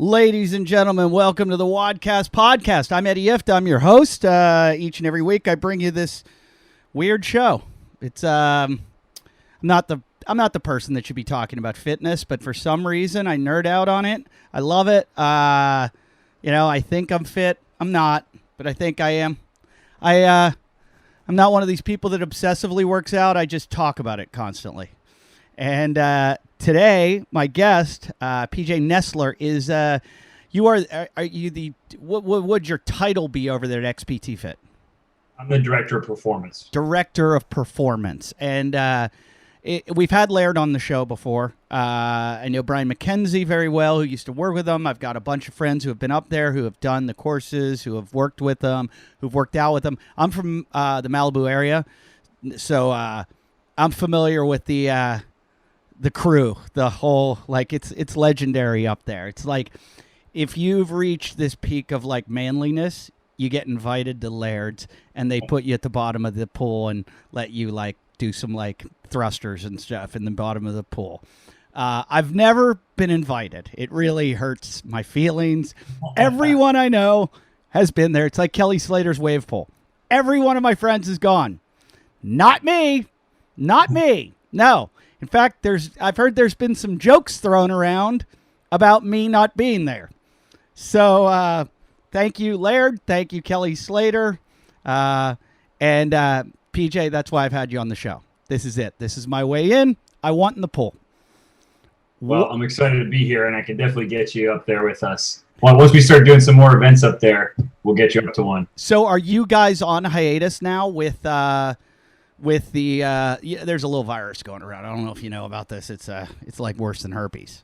Ladies and gentlemen, welcome to the WODcast podcast. I'm Eddie Ift. I'm your host. Each and every week, I bring you this weird show. It's I'm not the person that should be talking about fitness, but for some reason, I nerd out on it. I love it. I think I'm fit. I'm not, but I think I am. I'm not one of these people that obsessively works out. I just talk about it constantly. And today, my guest, PJ Nestler, is are you the what would your title be over there at XPTfit? I'm the director of performance. Director of performance, and we've had Laird on the show before. I know Brian McKenzie very well, who used to work with him. I've got a bunch of friends who have been up there, who have done the courses, who have worked with them, who've worked out with them. I'm from the Malibu area, so I'm familiar with the crew, the whole, like, it's legendary up there. It's like if you've reached this peak of like manliness, you get invited to Laird's and they put you at the bottom of the pool and let you like do some like thrusters and stuff in the bottom of the pool. I've never been invited. It really hurts my feelings. Everyone I know has been there. It's like Kelly Slater's wave pool. Every one of my friends is gone. Not me. Not me. No. In fact, I've heard there's been some jokes thrown around about me not being there. So thank you, Laird. Thank you, Kelly Slater. And PJ, that's why I've had you on the show. This is it. This is my way in. I want in the pool. Well, I'm excited to be here, and I can definitely get you up there with us. Well, once we start doing some more events up there, we'll get you up to one. So are you guys on hiatus now with the there's a little virus going around. I don't know if you know about this. It's like worse than herpes.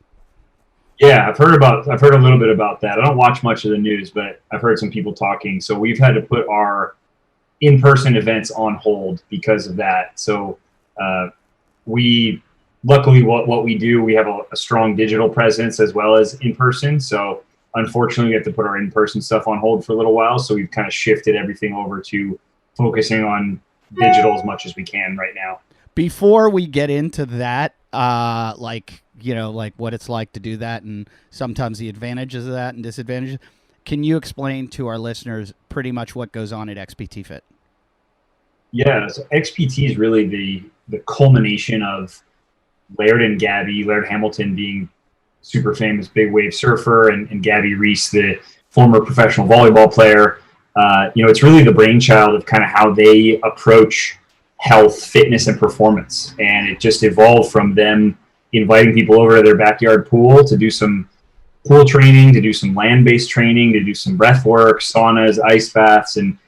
Yeah, I've heard a little bit about that. I don't watch much of the news, but I've heard some people talking. So we've had to put our in-person events on hold because of that. So luckily what we do, we have a strong digital presence as well as in-person. So unfortunately, we have to put our in-person stuff on hold for a little while. So we've kind of shifted everything over to focusing on digital as much as we can right now. Before we get into that, like what it's like to do that and sometimes the advantages of that and disadvantages, can you explain to our listeners pretty much what goes on at XPTfit? Yeah, so XPT is really the culmination of Laird and Gabby, Laird Hamilton being super famous big wave surfer, and Gabby Reese, the former professional volleyball player. It's really the brainchild of kind of how they approach health, fitness, and performance. And it just evolved from them inviting people over to their backyard pool to do some pool training, to do some land-based training, to do some breath work, saunas, ice baths. And,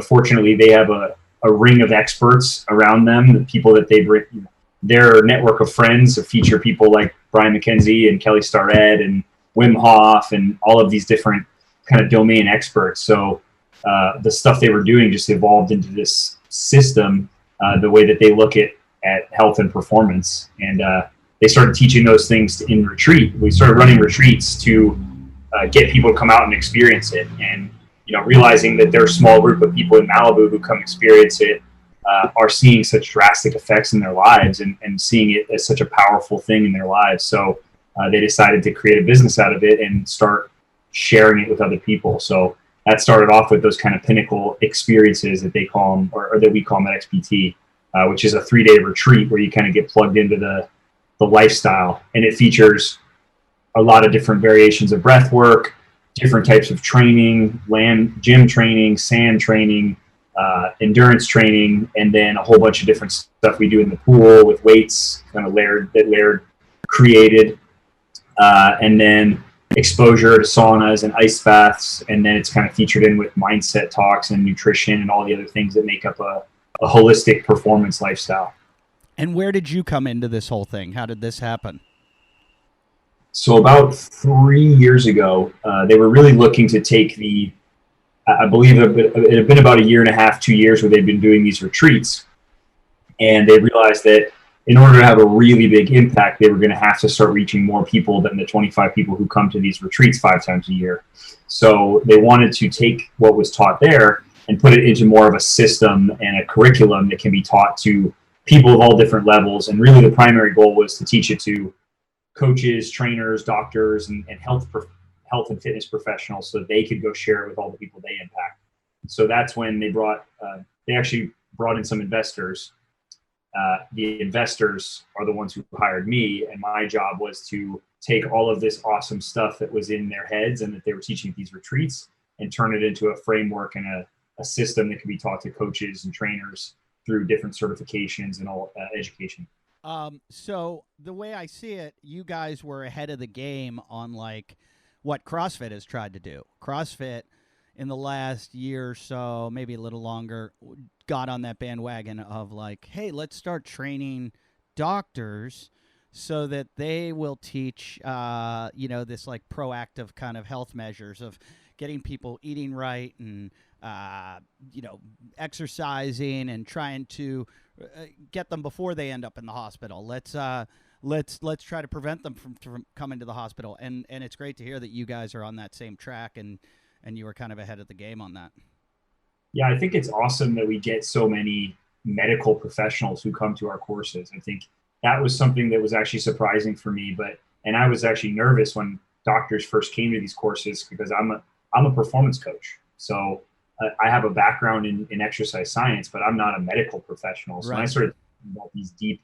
fortunately, they have a ring of experts around them, the people that they bring, their network of friends feature people like Brian McKenzie and Kelly Starrett and Wim Hof and all of these different kind of domain experts. So the stuff they were doing just evolved into this system, the way that they look at health and performance. And they started teaching those things in retreat. We started running retreats to get people to come out and experience it. And, realizing that there's a small group of people in Malibu who come experience it are seeing such drastic effects in their lives and seeing it as such a powerful thing in their lives. So they decided to create a business out of it and start sharing it with other people. So that started off with those kind of pinnacle experiences that they call them, or that we call them at XPT, which is a 3-day retreat where you kind of get plugged into the lifestyle. And it features a lot of different variations of breath work, different types of training, gym training, sand training, endurance training, and then a whole bunch of different stuff we do in the pool with weights, kind of Laird created, and then exposure to saunas and ice baths, and then it's kind of featured in with mindset talks and nutrition and all the other things that make up a holistic performance lifestyle. And where did you come into this whole thing? How did this happen? So about 3 years ago, they were really looking to take I believe it had been about 1.5 to 2 years where they'd been doing these retreats, and they realized that in order to have a really big impact, they were going to have to start reaching more people than the 25 people who come to these retreats 5 times a year. So they wanted to take what was taught there and put it into more of a system and a curriculum that can be taught to people of all different levels. And really the primary goal was to teach it to coaches, trainers, doctors, and health health and fitness professionals so they could go share it with all the people they impact. So that's when they actually brought in some investors. The investors are the ones who hired me, and my job was to take all of this awesome stuff that was in their heads and that they were teaching at these retreats and turn it into a framework and a system that can be taught to coaches and trainers through different certifications and all education. So the way I see it, you guys were ahead of the game on like what CrossFit has tried to do. CrossFit in the last year or so, maybe a little longer, got on that bandwagon of like, hey, let's start training doctors so that they will teach, this like proactive kind of health measures of getting people eating right and, exercising and trying to get them before they end up in the hospital. Let's try to prevent them from coming to the hospital. And it's great to hear that you guys are on that same track and you were kind of ahead of the game on that. Yeah, I think it's awesome that we get so many medical professionals who come to our courses. I think that was something that was actually surprising for me, and I was actually nervous when doctors first came to these courses because I'm a performance coach. So I have a background in exercise science, but I'm not a medical professional. So when I started thinking about these deep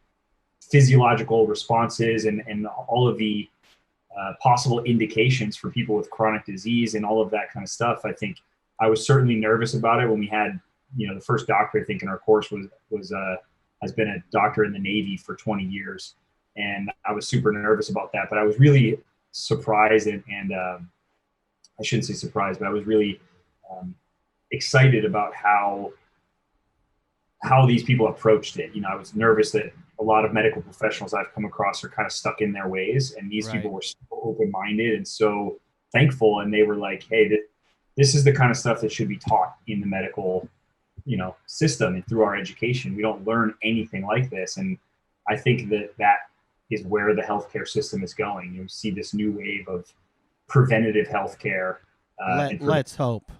physiological responses and all of the possible indications for people with chronic disease and all of that kind of stuff, I think I was certainly nervous about it when we had, the first doctor I think in our course has been a doctor in the Navy for 20 years. And I was super nervous about that, but I was really surprised and I shouldn't say surprised, but I was really excited about how these people approached it. I was nervous that a lot of medical professionals I've come across are kind of stuck in their ways, and these people were so open-minded and so thankful. And they were like, hey, this is the kind of stuff that should be taught in the medical, system and through our education. We don't learn anything like this. And I think that is where the healthcare system is going. You see this new wave of preventative healthcare. Let's hope.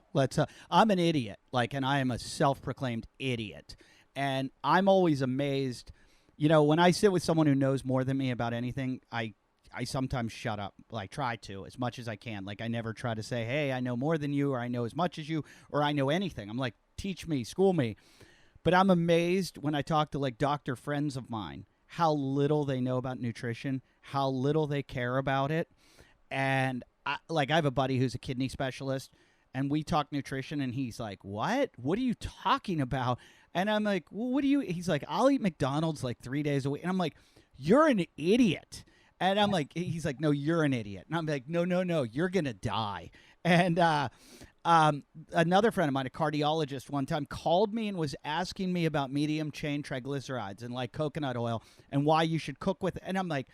I'm an idiot, and I am a self-proclaimed idiot. And I'm always amazed, when I sit with someone who knows more than me about anything, I sometimes shut up, try to, as much as I can. I never try to say, hey, I know more than you, or I know as much as you, or I know anything. I'm like, teach me, school me. But I'm amazed when I talk to doctor friends of mine, how little they know about nutrition, how little they care about it. And I have a buddy who's a kidney specialist, and we talk nutrition, and he's like, what are you talking about? And I'm like, well, he's like, I'll eat McDonald's 3 days a week. And I'm like, you're an idiot. And I'm like, he's like, no, you're an idiot. And I'm like, no, you're going to die. And another friend of mine, a cardiologist, one time called me and was asking me about medium chain triglycerides and coconut oil and why you should cook with it. And I'm like,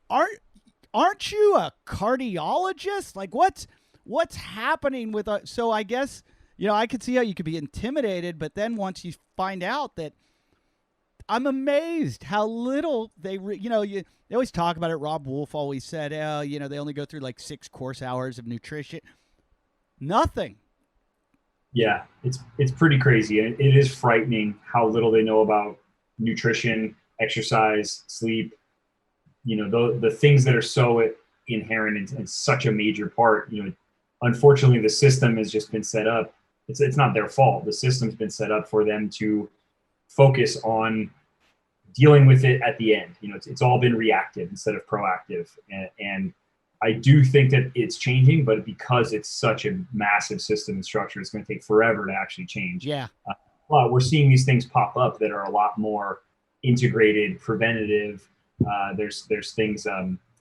aren't you a cardiologist? What's happening with so I guess, I could see how you could be intimidated, but then once you find out that, I'm amazed how little they always talk about it. Rob Wolf always said, they only go through 6 course hours of nutrition. Nothing. Yeah, it's pretty crazy. And it is frightening how little they know about nutrition, exercise, sleep, the things that are so inherent and such a major part. Unfortunately, the system has just been set up. It's not their fault. The system's been set up for them to focus on dealing with it at the end. It's all been reactive instead of proactive. And I do think that it's changing, but because it's such a massive system and structure, it's going to take forever to actually change. Yeah. Well, we're seeing these things pop up that are a lot more integrated, preventative. There's things,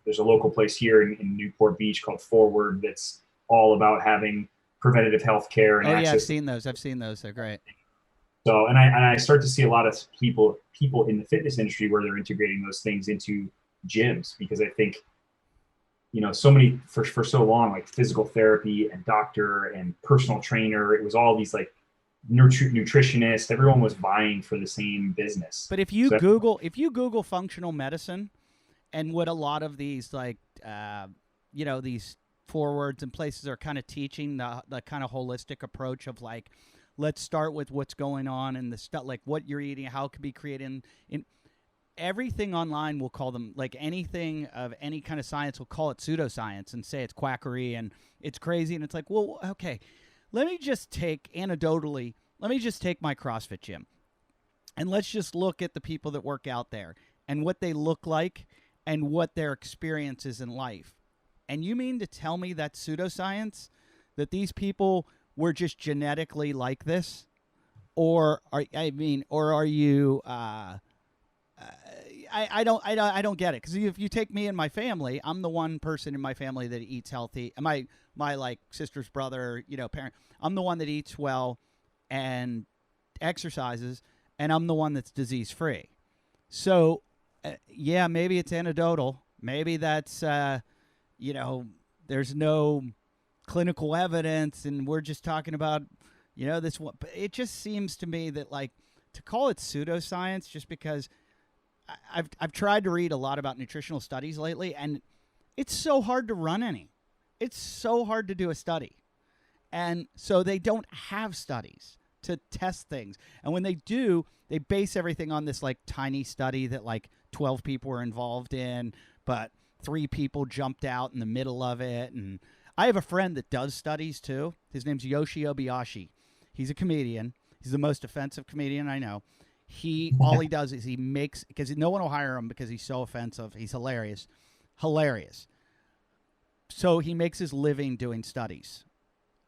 there's a local place here in Newport Beach called Forward that's all about having preventative health care and access. Yeah, I've seen those. They're great. So, and I start to see a lot of people in the fitness industry where they're integrating those things into gyms, because I think, so many for so long, physical therapy and doctor and personal trainer, it was all these nutritionists. Everyone was vying for the same business. But if you Google functional medicine, and what a lot of these these forwards and places are kind of teaching the kind of holistic approach of let's start with what's going on and the stuff, what you're eating, how it could be created everything online will call them, like anything of any kind of science will call it pseudoscience and say it's quackery and it's crazy. And it's like, well, okay, let me just take my CrossFit gym and let's just look at the people that work out there and what they look like and what their experience is in life. And you mean to tell me that's pseudoscience, that these people were just genetically like this? Or are you, I don't get it. Because if you take me and my family, I'm the one person in my family that eats healthy. My like sister's brother, parent, I'm the one that eats well and exercises, and I'm the one that's disease free. So, yeah, maybe it's anecdotal. Maybe that's, there's no clinical evidence, and we're just talking about, this one. But it just seems to me that, like, to call it pseudoscience just because I've tried to read a lot about nutritional studies lately, and it's so hard to run any. It's so hard to do a study. And so they don't have studies to test things. And when they do, they base everything on this like tiny study that like 12 people were involved in, but 3 people jumped out in the middle of it. And I have a friend that does studies too. His name's Yoshi Obayashi. He's a comedian. He's the most offensive comedian I know. All he does is he makes, because no one will hire him because he's so offensive. He's hilarious. So he makes his living doing studies.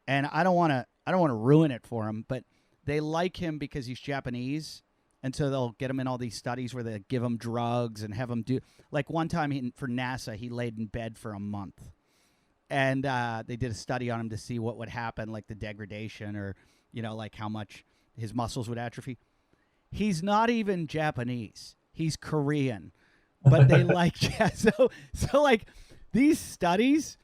And I don't want to ruin it for him, but they like him because he's Japanese. And so they'll get him in all these studies where they give him drugs and have him do, like one time for NASA, he laid in bed for a month. And they did a study on him to see what would happen, like the degradation or, like how much his muscles would atrophy. He's not even Japanese. He's Korean. But they like, so like these studies,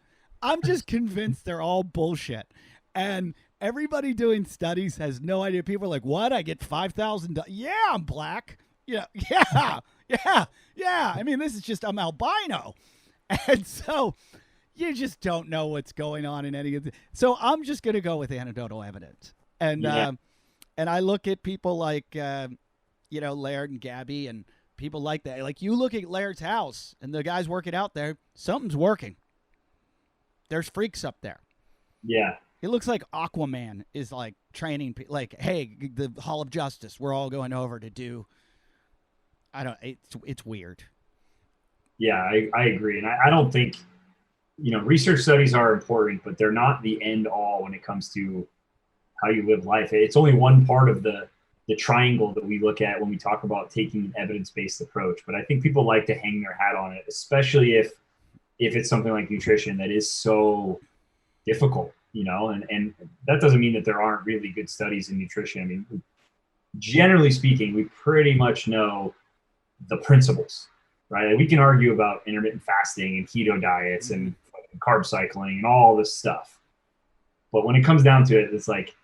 I'm just convinced they're all bullshit. And everybody doing studies has no idea. People are like, what? I get $5,000. Yeah, I'm black. Yeah. I mean, this is just, I'm albino. And so you just don't know what's going on in any of the. So I'm just going to go with anecdotal evidence. And, and I look at people like, Laird and Gabby and people like that. Like you look at Laird's house and the guys working out there, something's working. There's freaks up there. Yeah. It looks like Aquaman is like training, like, hey, the Hall of Justice, we're all going over to do. It's weird. Yeah, I agree. And I don't think, research studies are important, but they're not the end all when it comes to how you live life. It's only one part of the triangle that we look at when we talk about taking an evidence-based approach. But I think people like to hang their hat on it, especially if it's something like nutrition that is so difficult, and that doesn't mean that there aren't really good studies in nutrition. I mean, generally speaking, we pretty much know the principles, right? We can argue about intermittent fasting and keto diets and carb cycling and all this stuff. But when it comes down to it, it's like,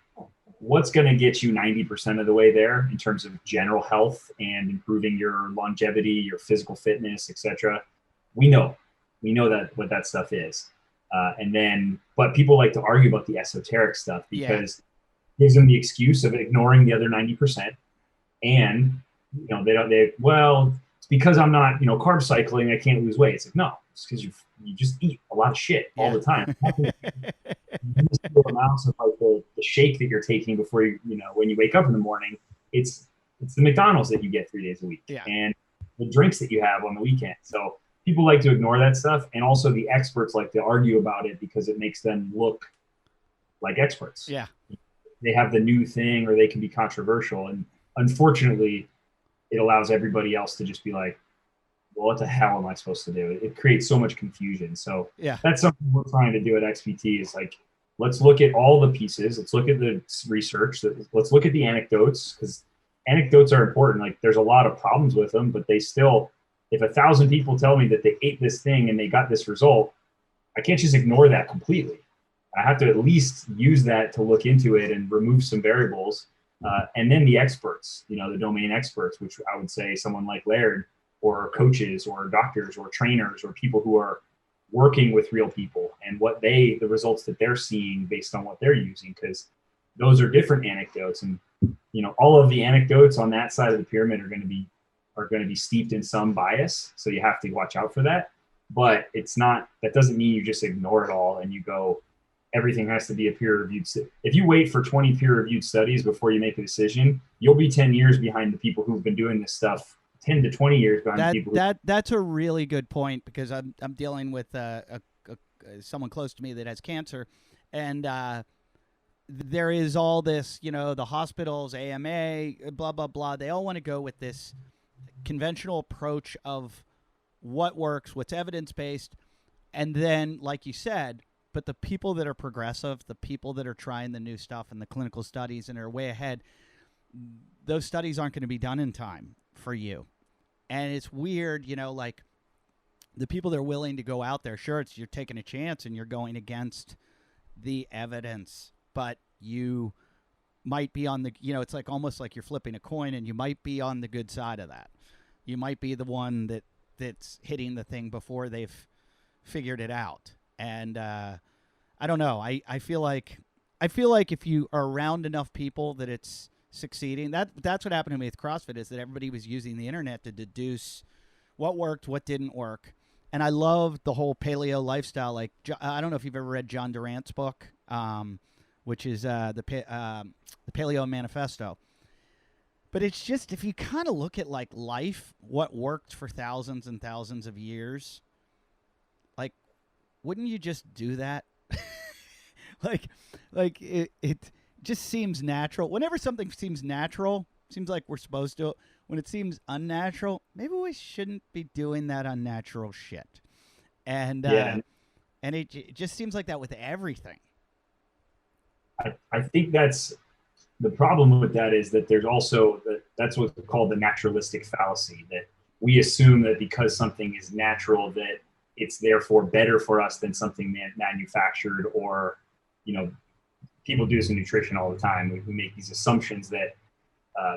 what's going to get you 90% of the way there in terms of general health and improving your longevity, your physical fitness, etc. We know that what that stuff is. But people like to argue about the esoteric stuff because it gives them the excuse of ignoring the other 90%. And, it's because I'm not, carb cycling, I can't lose weight. It's like, no, it's because you just eat a lot of shit all the time. Amounts of like the shake that you're taking before when you wake up in the morning, it's the McDonald's that you get 3 days a week and the drinks that you have on the weekend. So people like to ignore that stuff. And also the experts like to argue about it because it makes them look like experts. Yeah. They have the new thing or they can be controversial. And unfortunately, it allows everybody else to just be like, well, what the hell am I supposed to do? It creates so much confusion. So that's something we're trying to do at XPT is like, let's look at all the pieces. Let's look at the research. Let's look at the anecdotes because anecdotes are important. Like there's a lot of problems with them, but they still, if 1,000 people tell me that they ate this thing and they got this result, I can't just ignore that completely. I have to at least use that to look into it and remove some variables. And then the experts, the domain experts, which I would say someone like Laird or coaches or doctors or trainers or people who are working with real people and the results that they're seeing based on what they're using, because those are different anecdotes. And, all of the anecdotes on that side of the pyramid are going to be are going to be steeped in some bias. So you have to watch out for that. But that doesn't mean you just ignore it all and you go, everything has to be a peer-reviewed. If you wait for 20 peer-reviewed studies before you make a decision, you'll be 10 years behind the people who've been doing this stuff, 10 to 20 years behind the people. That's a really good point, because I'm dealing with someone close to me that has cancer, and there is all this, the hospitals, AMA, blah, blah, blah. They all want to go with this conventional approach of what works, what's evidence-based, and then, like you said, but the people that are progressive, the people that are trying the new stuff and the clinical studies and are way ahead, those studies aren't going to be done in time for you. And it's weird, like the people that are willing to go out there, sure, you're taking a chance and you're going against the evidence, but you might be on the, it's like almost like you're flipping a coin, and you might be on the good side of that. You might be the one that's hitting the thing before they've figured it out. And I don't know. I feel like if you are around enough people that it's succeeding, that's what happened to me with CrossFit, is that everybody was using the internet to deduce what worked, what didn't work. And I loved the whole paleo lifestyle. Like, I don't know if you've ever read John Durant's book, which is the Paleo Manifesto. But it's just, if you kind of look at like life, what worked for thousands and thousands of years, like, wouldn't you just do that? like it just seems natural. Whenever something seems natural, seems like we're supposed to. When it seems unnatural, maybe we shouldn't be doing that unnatural shit. And and it just seems like that with everything. I think that's the problem with that, is that there's also that's what's called the naturalistic fallacy, that we assume that because something is natural, that it's therefore better for us than something manufactured, or, people do this in nutrition all the time. We make these assumptions that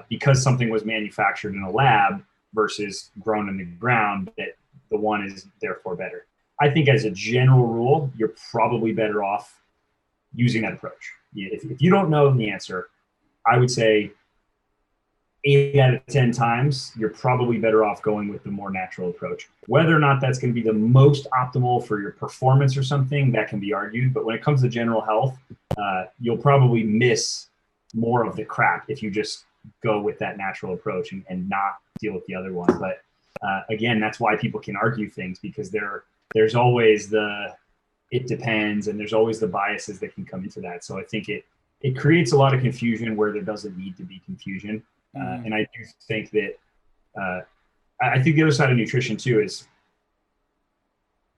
because something was manufactured in a lab versus grown in the ground, that the one is therefore better. I think as a general rule, you're probably better off using that approach. If you don't know the answer, I would say 8 out of 10 times, you're probably better off going with the more natural approach. Whether or not that's going to be the most optimal for your performance or something, that can be argued. But when it comes to general health, you'll probably miss more of the crap if you just go with that natural approach and not deal with the other one. But again, that's why people can argue things, because there's always it depends, and there's always the biases that can come into that. So I think it creates a lot of confusion where there doesn't need to be confusion. And I do think that I think the other side of nutrition too is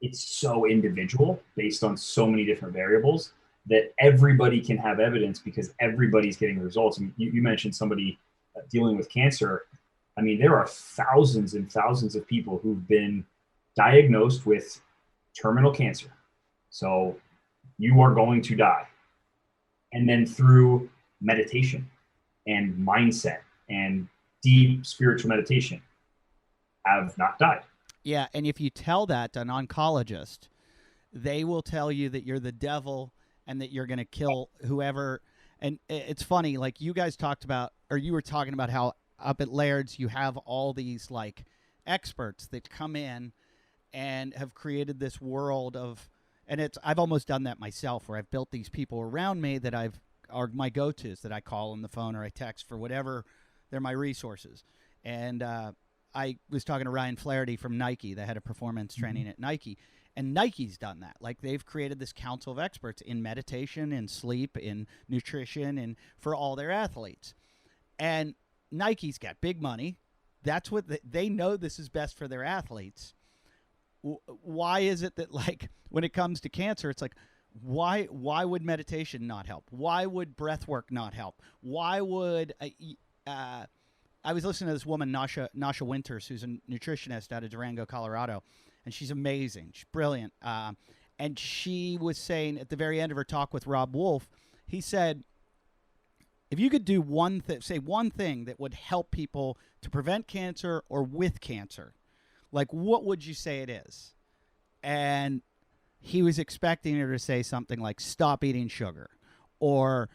it's so individual based on so many different variables that everybody can have evidence, because everybody's getting results. I mean, you mentioned somebody dealing with cancer. I mean, there are thousands and thousands of people who've been diagnosed with terminal cancer. So you are going to die. And then through meditation and mindset and deep spiritual meditation, have not died. Yeah, and if you tell that to an oncologist, they will tell you that you're the devil and that you're going to kill whoever. And it's funny, like you guys talked about, or you were talking about how up at Laird's you have all these like experts that come in and have created this world of, and I've almost done that myself, where I've built these people around me that are my go-tos, that I call on the phone or I text for whatever. They're my resources. And I was talking to Ryan Flaherty from Nike, the head of performance training at Nike, and Nike's done that. Like, they've created this council of experts in meditation, in sleep, in nutrition, and for all their athletes. And Nike's got big money. That's what they know, this is best for their athletes. Why is it that, like, when it comes to cancer, it's like, why would meditation not help? Why would breath work not help? Why would I was listening to this woman, Nasha Winters, who's a nutritionist out of Durango, Colorado, and she's amazing. She's brilliant. And she was saying at the very end of her talk with Rob Wolf, he said, if you could do one thing that would help people to prevent cancer or with cancer, like, what would you say it is? And he was expecting her to say something like, stop eating sugar, or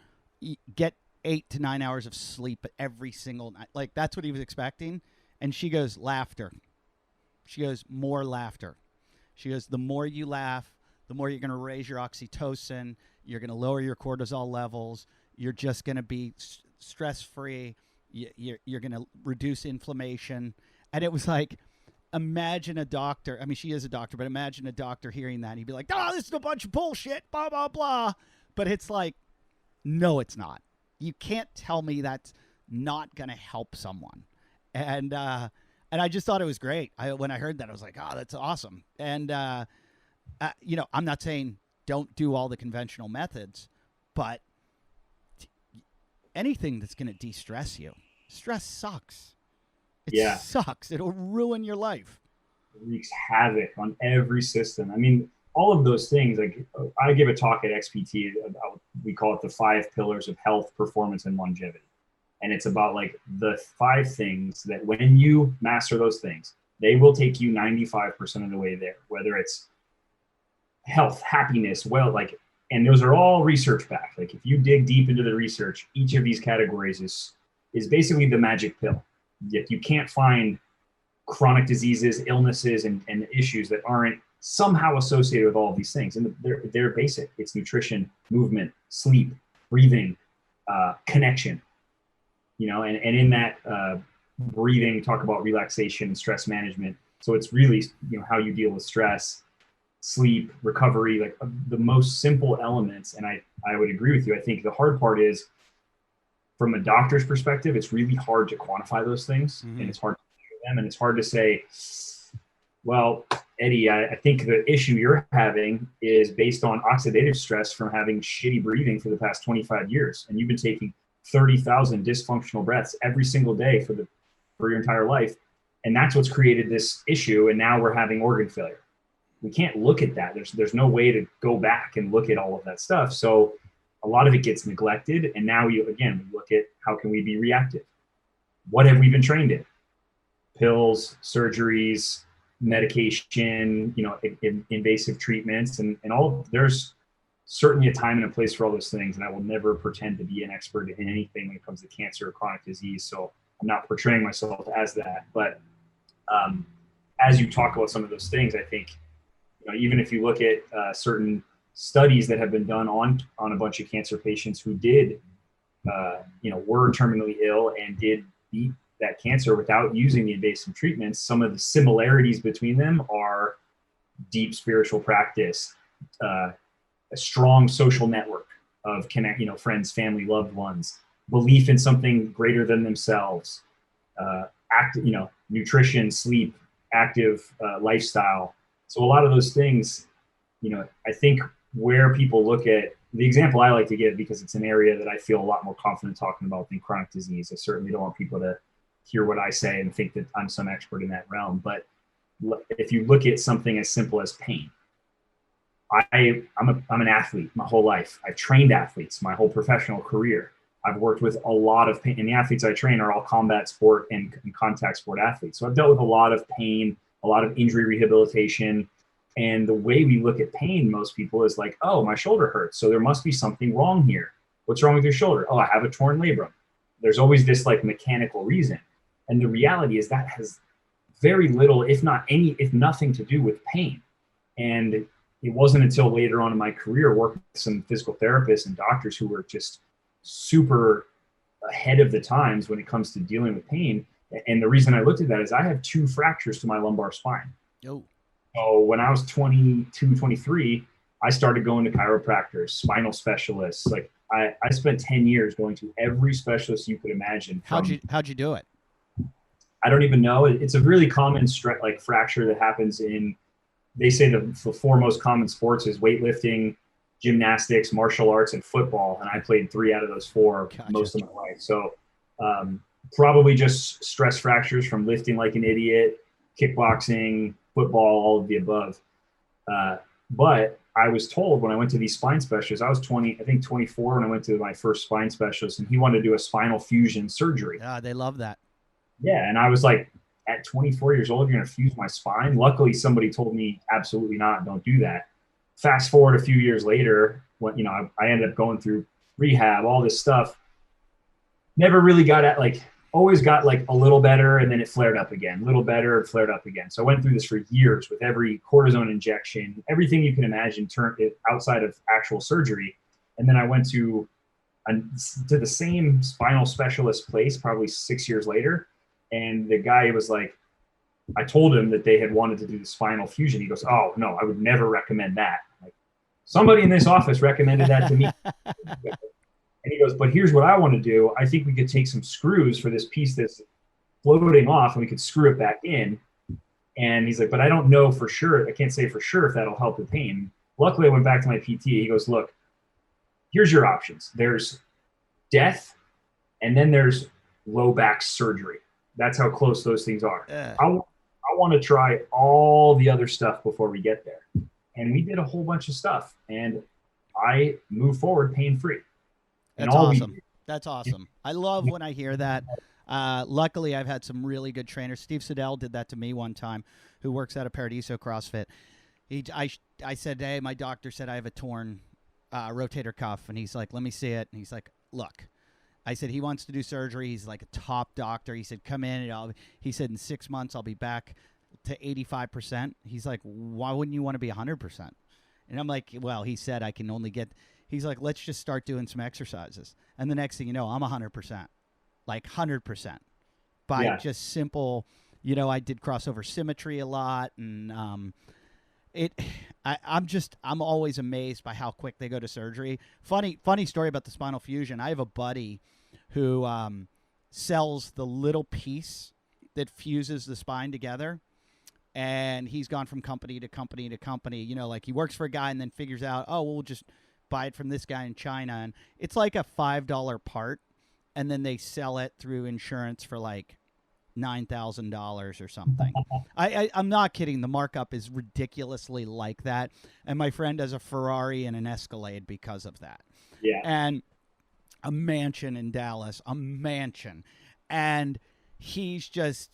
get 8 to 9 hours of sleep every single night. Like, that's what he was expecting. And she goes, laughter. She goes, more laughter. She goes, the more you laugh, the more you're going to raise your oxytocin. You're going to lower your cortisol levels. You're just going to be stress-free. You're going to reduce inflammation. And it was like, imagine a doctor. I mean, she is a doctor, but imagine a doctor hearing that. And he'd be like, oh, this is a bunch of bullshit, blah, blah, blah. But it's like, no, it's not. You can't tell me that's not going to help someone. And I just thought it was great. When I heard that, I was like, oh, that's awesome. And, I'm not saying don't do all the conventional methods, but anything that's going to de-stress you. Stress sucks. It sucks. It'll ruin your life. It wreaks havoc on every system. I mean, all of those things, like I give a talk at XPT about, we call it the 5 pillars of health, performance, and longevity. And it's about like the 5 things that when you master those things, they will take you 95% of the way there, whether it's health, happiness, and those are all research backed. Like if you dig deep into the research, each of these categories is basically the magic pill. If you can't find chronic diseases, illnesses, and issues that aren't somehow associated with all of these things, and they're basic. It's nutrition, movement, sleep, breathing, connection. And in that breathing, talk about relaxation and stress management. So it's really, how you deal with stress, sleep, recovery, like the most simple elements. And I would agree with you. I think the hard part is, from a doctor's perspective, it's really hard to quantify those things, and it's hard to measure them, and it's hard to say, well, Eddie, I think the issue you're having is based on oxidative stress from having shitty breathing for the past 25 years, and you've been taking 30,000 dysfunctional breaths every single day for your entire life, and that's what's created this issue, and now we're having organ failure. We can't look at that. There's no way to go back and look at all of that stuff. So a lot of it gets neglected, and now we look at how can we be reactive? What have we been trained in? Pills, surgeries, medication, invasive treatments, and all. There's certainly a time and a place for all those things, and I will never pretend to be an expert in anything when it comes to cancer or chronic disease. So I'm not portraying myself as that. But as you talk about some of those things, I think, even if you look at certain studies that have been done on a bunch of cancer patients who did, were terminally ill and did beat that cancer without using the invasive treatments, some of the similarities between them are deep spiritual practice, a strong social network of friends, family, loved ones, belief in something greater than themselves, nutrition, sleep, active lifestyle. So a lot of those things, I think where people look at the example I like to give, because it's an area that I feel a lot more confident talking about than chronic disease. I certainly don't want people to hear what I say and think that I'm some expert in that realm. But if you look at something as simple as pain, I'm an athlete my whole life. I've trained athletes my whole professional career. I've worked with a lot of pain, and the athletes I train are all combat sport and contact sport athletes. So I've dealt with a lot of pain, a lot of injury rehabilitation. And the way we look at pain, most people, is like, oh, my shoulder hurts, so there must be something wrong here. What's wrong with your shoulder? Oh, I have a torn labrum. There's always this like mechanical reason. And the reality is that has very little, if nothing to do with pain. And it wasn't until later on in my career, working with some physical therapists and doctors who were just super ahead of the times when it comes to dealing with pain. And the reason I looked at that is I have 2 fractures to my lumbar spine. Oh. So when I was 22, 23, I started going to chiropractors, spinal specialists. Like I spent 10 years going to every specialist you could imagine. How'd you do it? I don't even know. It's a really common fracture that happens in, they say the 4 most common sports is weightlifting, gymnastics, martial arts, and football. And I played 3 out of those 4 most of my life. So probably just stress fractures from lifting like an idiot, kickboxing, football, all of the above. But I was told when I went to these spine specialists, I was 24 when I went to my first spine specialist, and he wanted to do a spinal fusion surgery. Yeah, they love that. Yeah, and I was like, at 24 years old, you're going to fuse my spine? Luckily, somebody told me, absolutely not, don't do that. Fast forward a few years later, when I ended up going through rehab, all this stuff. Never really got at always got like a little better, and then it flared up again, a little better, it flared up again. So I went through this for years with every cortisone injection, everything you can imagine outside of actual surgery. And then I went to the same spinal specialist place probably 6 years later. And the guy was like, I told him that they had wanted to do the spinal fusion. He goes, oh, no, I would never recommend that. Like, somebody in this office recommended that to me. And he goes, but here's what I want to do. I think we could take some screws for this piece that's floating off and we could screw it back in. And he's like, but I don't know for sure. I can't say for sure if that'll help the pain. Luckily, I went back to my PT. He goes, look, here's your options. There's death, and then there's low back surgery. That's how close those things are. I want to try all the other stuff before we get there. And we did a whole bunch of stuff, and I moved forward pain-free. That's awesome. That's awesome. I love when I hear that. Luckily, I've had some really good trainers. Steve Siddell did that to me one time, who works out of Paradiso CrossFit. I said, hey, my doctor said I have a torn rotator cuff. And he's like, let me see it. And he's like, look. I said, he wants to do surgery. He's like a top doctor. He said, come in. And he said, in 6 months, I'll be back to 85%. He's like, why wouldn't you want to be 100%? And I'm like, well, he said I can only get... He's like, let's just start doing some exercises. And the next thing you know, I'm 100%. Like 100%. By just simple, I did crossover symmetry a lot. And I'm always amazed by how quick they go to surgery. Funny story about the spinal fusion. I have a buddy who sells the little piece that fuses the spine together. And he's gone from company to company to company. Like he works for a guy and then figures out, oh, we'll just buy it from this guy in China. And it's like a $5 part. And then they sell it through insurance for like $9,000 or something. I'm not kidding. The markup is ridiculously like that. And my friend has a Ferrari and an Escalade because of that. Yeah. And a mansion in Dallas, a mansion. And he's just,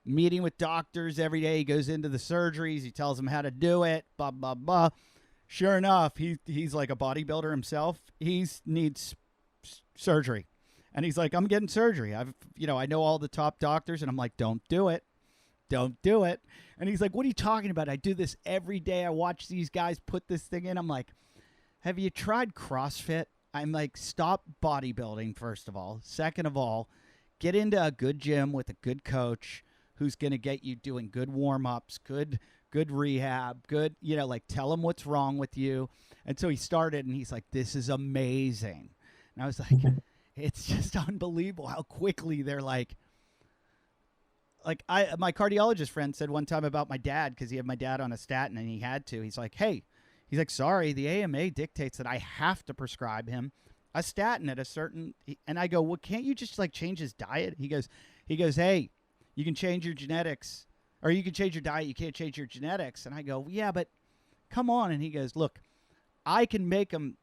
meeting with doctors every day. He goes into the surgeries. He tells them how to do it, blah, blah, blah. Sure enough, he's like a bodybuilder himself. He needs surgery. And he's like, I'm getting surgery. I know all the top doctors. And I'm like, don't do it. Don't do it. And he's like, what are you talking about? I do this every day. I watch these guys put this thing in. I'm like, have you tried CrossFit? I'm like, stop bodybuilding, first of all. Second of all, get into a good gym with a good coach who's going to get you doing good warm-ups, good rehab, good, tell him what's wrong with you. And so he started, and he's like, this is amazing. And I was like, it's just unbelievable how quickly they're my cardiologist friend said one time about my dad, because he had my dad on a statin and he had to. He's like, hey, sorry, the AMA dictates that I have to prescribe him a statin at a certain, and I go, well, can't you just change his diet? He goes, hey, you can change your genetics, or you can change your diet. You can't change your genetics. And I go, yeah, but come on. And he goes, look, I can make him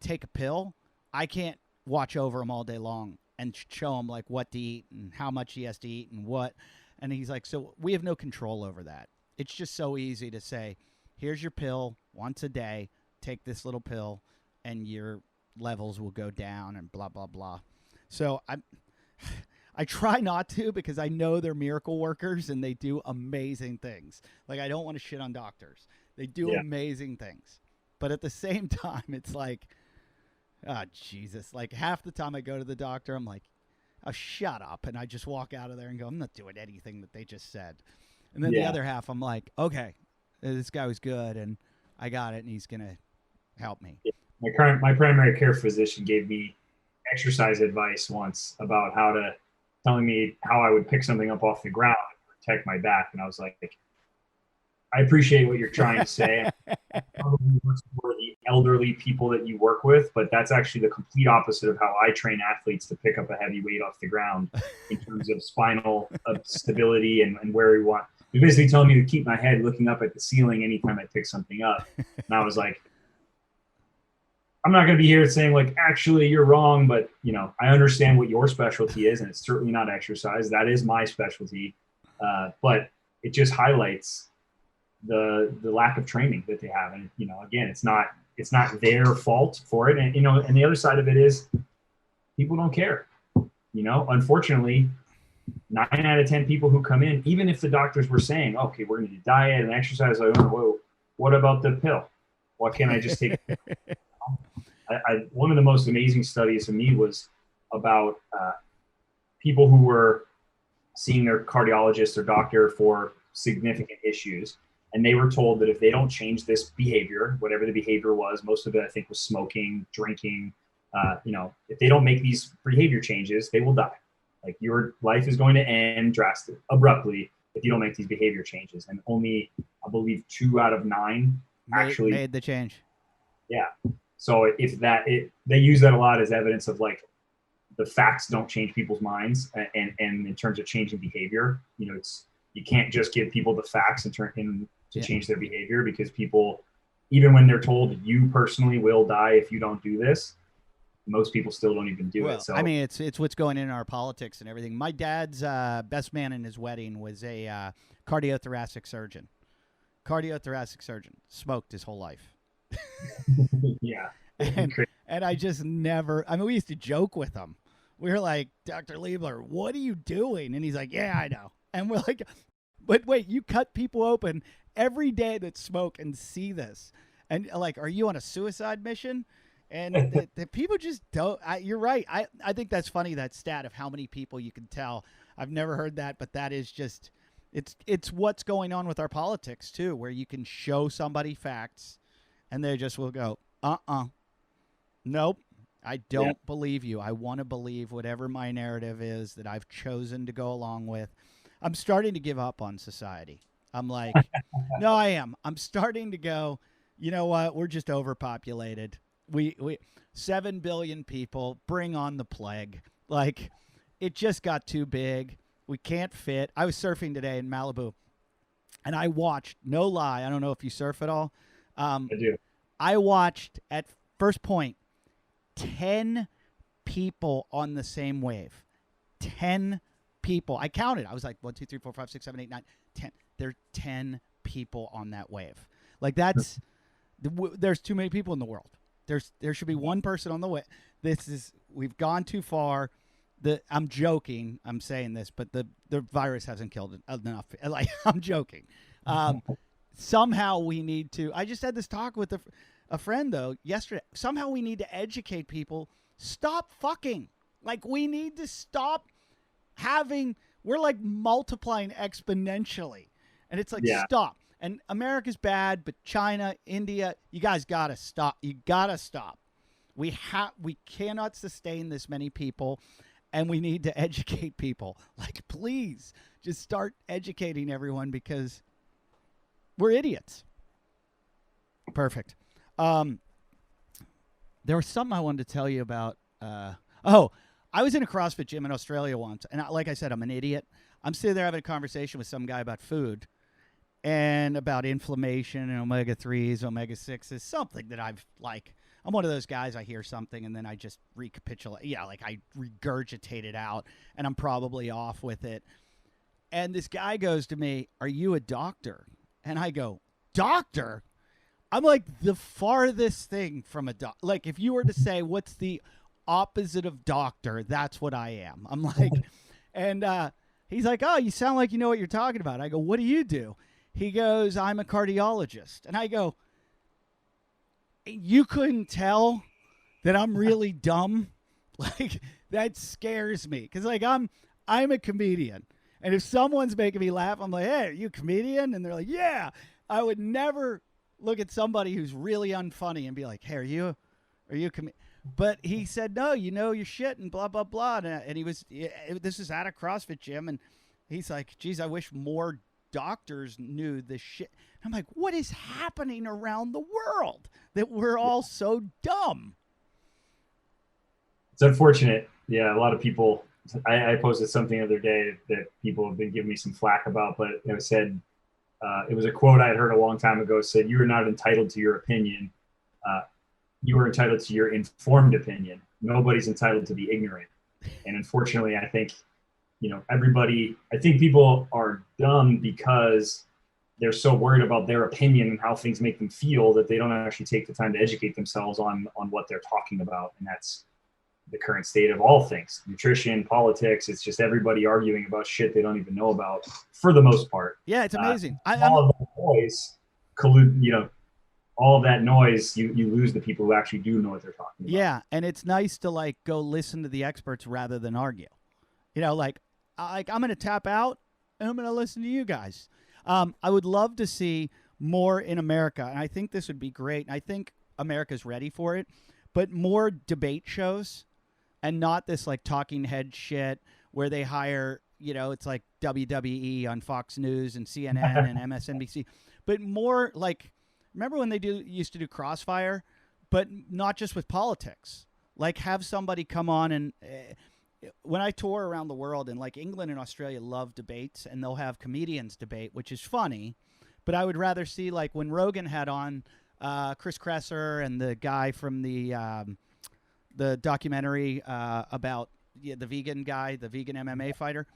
take a pill. I can't watch over him all day long and show him what to eat and how much he has to eat and what. And he's like, so we have no control over that. It's just so easy to say, here's your pill once a day, take this little pill and your levels will go down and blah, blah, blah. So I try not to, because I know they're miracle workers and they do amazing things. I don't want to shit on doctors. They do amazing things. But at the same time, it's oh, Jesus. Half the time I go to the doctor, I'm like, oh, shut up. And I just walk out of there and go, I'm not doing anything that they just said. And then the other half, I'm like, okay, this guy was good and I got it and he's going to help me. Yeah. My primary care physician gave me exercise advice once about telling me how I would pick something up off the ground and protect my back. And I was like, I appreciate what you're trying to say. Probably works for the elderly people that you work with, but that's actually the complete opposite of how I train athletes to pick up a heavy weight off the ground in terms of spinal stability and where we want. You're basically telling me to keep my head looking up at the ceiling anytime I pick something up. And I was like, I'm not going to be here saying actually you're wrong, but I understand what your specialty is, and it's certainly not exercise. That is my specialty. But it just highlights the lack of training that they have. And, again, it's not their fault for it. And, and the other side of it is people don't care. unfortunately, 9 out of 10 people who come in, even if the doctors were saying, okay, we're going to do diet and exercise, like, whoa, what about the pill? Why can't I just take it? One of the most amazing studies to me was about people who were seeing their cardiologist or doctor for significant issues. And they were told that if they don't change this behavior, whatever the behavior was, most of it, I think, was smoking, drinking, if they don't make these behavior changes, they will die. Like, your life is going to end abruptly if you don't make these behavior changes. And only, I believe, 2 out of 9 actually made the change. Yeah. So they use that a lot as evidence of, like, the facts don't change people's minds, and in terms of changing behavior, you can't just give people the facts and change their behavior, because people, even when they're told you personally will die if you don't do this, most people still don't even do it. So I mean, it's what's going in our politics and everything. My dad's best man in his wedding was a cardiothoracic surgeon. Smoked his whole life. Yeah. And I just never, I mean, we used to joke with him. We were like, Dr. Liebler, what are you doing? And he's like, yeah, I know. And we're like, but wait, you cut people open every day that smoke and see this. And like, are you on a suicide mission? And the people just don't. You're right. I think that's funny, that stat of how many people you can tell. I've never heard that, but that is just, it's what's going on with our politics too, where you can show somebody facts and they just will go, nope, I don't believe you. I want to believe whatever my narrative is that I've chosen to go along with. I'm starting to give up on society. I'm like, no, I am. I'm starting to go, you know what? We're just overpopulated. We 7 billion people, bring on the plague. Like, it just got too big. We can't fit. I was surfing today in Malibu, and I watched, no lie, I don't know if you surf at all. I do. I watched at first point 10 people on the same wave. 10 people. I counted. I was like 1, 2, 3, 4, 5, 6, 7, 8, 9, 10. There are 10 people on that wave. Like, that's there's too many people in the world. There should be one person on the way. We've gone too far. I'm joking. I'm saying this, but the virus hasn't killed enough. Like, I'm joking. Somehow we need to. I just had this talk with a friend though yesterday. Somehow we need to educate people. Stop fucking. Like, we need to stop having. We're like multiplying exponentially, and it's like, stop. And America's bad, but China, India, you guys gotta stop. You gotta stop. We cannot sustain this many people, and we need to educate people. Like, please, just start educating everyone, because we're idiots. Perfect. There was something I wanted to tell you about. I was in a CrossFit gym in Australia once, and like I said, I'm an idiot. I'm sitting there having a conversation with some guy about food and about inflammation and omega-3s, omega-6s, something that I'm one of those guys, I hear something and then I just recapitulate. Yeah, like I regurgitate it out, and I'm probably off with it. And this guy goes to me, "Are you a doctor?" And I go, "Doctor?" I'm like the farthest thing from a doctor. Like, if you were to say, what's the opposite of doctor, that's what I am. I'm like, and he's like, "Oh, you sound like you know what you're talking about." I go, "What do you do?" He goes, "I'm a cardiologist." And I go, "You couldn't tell that I'm really dumb?" Like, that scares me, because like I'm a comedian, and if someone's making me laugh, I'm like, "Hey, are you a comedian?" And they're like, "Yeah." I would never look at somebody who's really unfunny and be like, "Hey, are you a comedian?" But he said, "No, you know your shit," and blah blah blah. And this is at a CrossFit gym, and he's like, "Geez, I wish more doctors knew this shit." I'm like, what is happening around the world that we're all so dumb? It's unfortunate. Yeah, a lot of people. I posted something the other day that people have been giving me some flack about, but it said, it was a quote I had heard a long time ago. It said, "You are not entitled to your opinion. You are entitled to your informed opinion. Nobody's entitled to be ignorant." And unfortunately, I think, I think people are dumb because they're so worried about their opinion and how things make them feel that they don't actually take the time to educate themselves on what they're talking about. And the current state of all things, nutrition, politics. It's just everybody arguing about shit they don't even know about for the most part. Yeah, it's amazing. All of that noise, all of that noise, you lose the people who actually do know what they're talking about. Yeah, and it's nice to like go listen to the experts rather than argue. You know, like I'm going to tap out and I'm going to listen to you guys. I would love to see more in America, and I think this would be great. And I think America's ready for it, but more debate shows and not this like talking head shit where they hire, you know, it's like WWE on Fox News and CNN and MSNBC, but more like, remember when they used to do Crossfire, but not just with politics, like have somebody come on and when I tour around the world, and like England and Australia love debates, and they'll have comedians debate, which is funny, but I would rather see like when Rogan had on Chris Kresser and the guy from the documentary about the vegan guy, the vegan MMA fighter.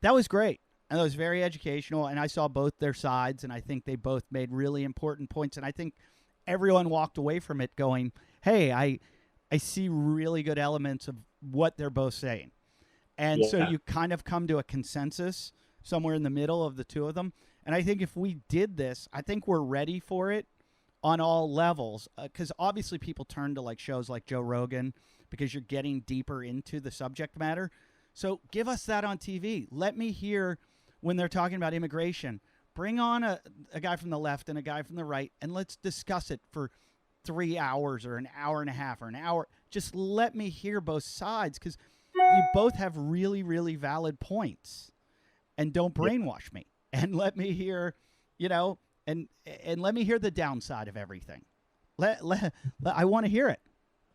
That was great. And it was very educational, and I saw both their sides, and I think they both made really important points, and I think everyone walked away from it going, hey, I see really good elements of what they're both saying. And so you kind of come to a consensus somewhere in the middle of the two of them. And I think if we did this, I think we're ready for it on all levels, because obviously people turn to like shows like Joe Rogan because you're getting deeper into the subject matter. So give us that on TV. Let me hear when they're talking about immigration. Bring on a guy from the left and a guy from the right, and let's discuss it for 3 hours or an hour and a half or an hour. Just let me hear both sides, because you both have really, really valid points. And don't brainwash me. And let me hear, you know, and let me hear the downside of everything. I want to hear it.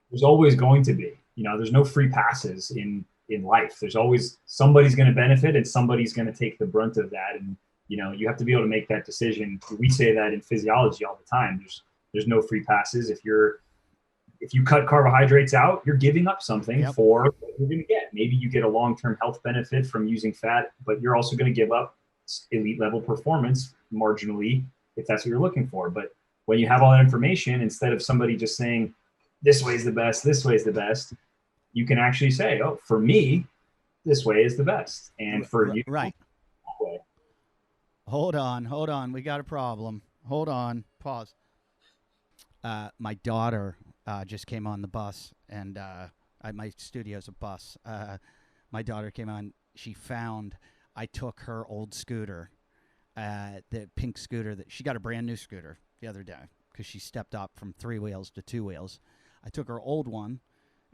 There's always going to be, you know, there's no free passes in life. There's always somebody's going to benefit and somebody's going to take the brunt of that. And, you know, you have to be able to make that decision. We say that in physiology all the time. There's no free passes. If you cut carbohydrates out, you're giving up something for what you're going to get. Maybe you get a long-term health benefit from using fat, but you're also going to give up elite level performance marginally if that's what you're looking for. But when you have all that information, instead of somebody just saying, this way is the best, this way is the best, you can actually say, oh, for me, this way is the best. And for you, right. That way. Hold on. We got a problem. Hold on. Pause. My daughter just came on the bus, and my studio's a bus. My daughter came on. She found I took her old scooter, the pink scooter. That she got a brand new scooter the other day because she stepped up from 3 wheels to 2 wheels. I took her old one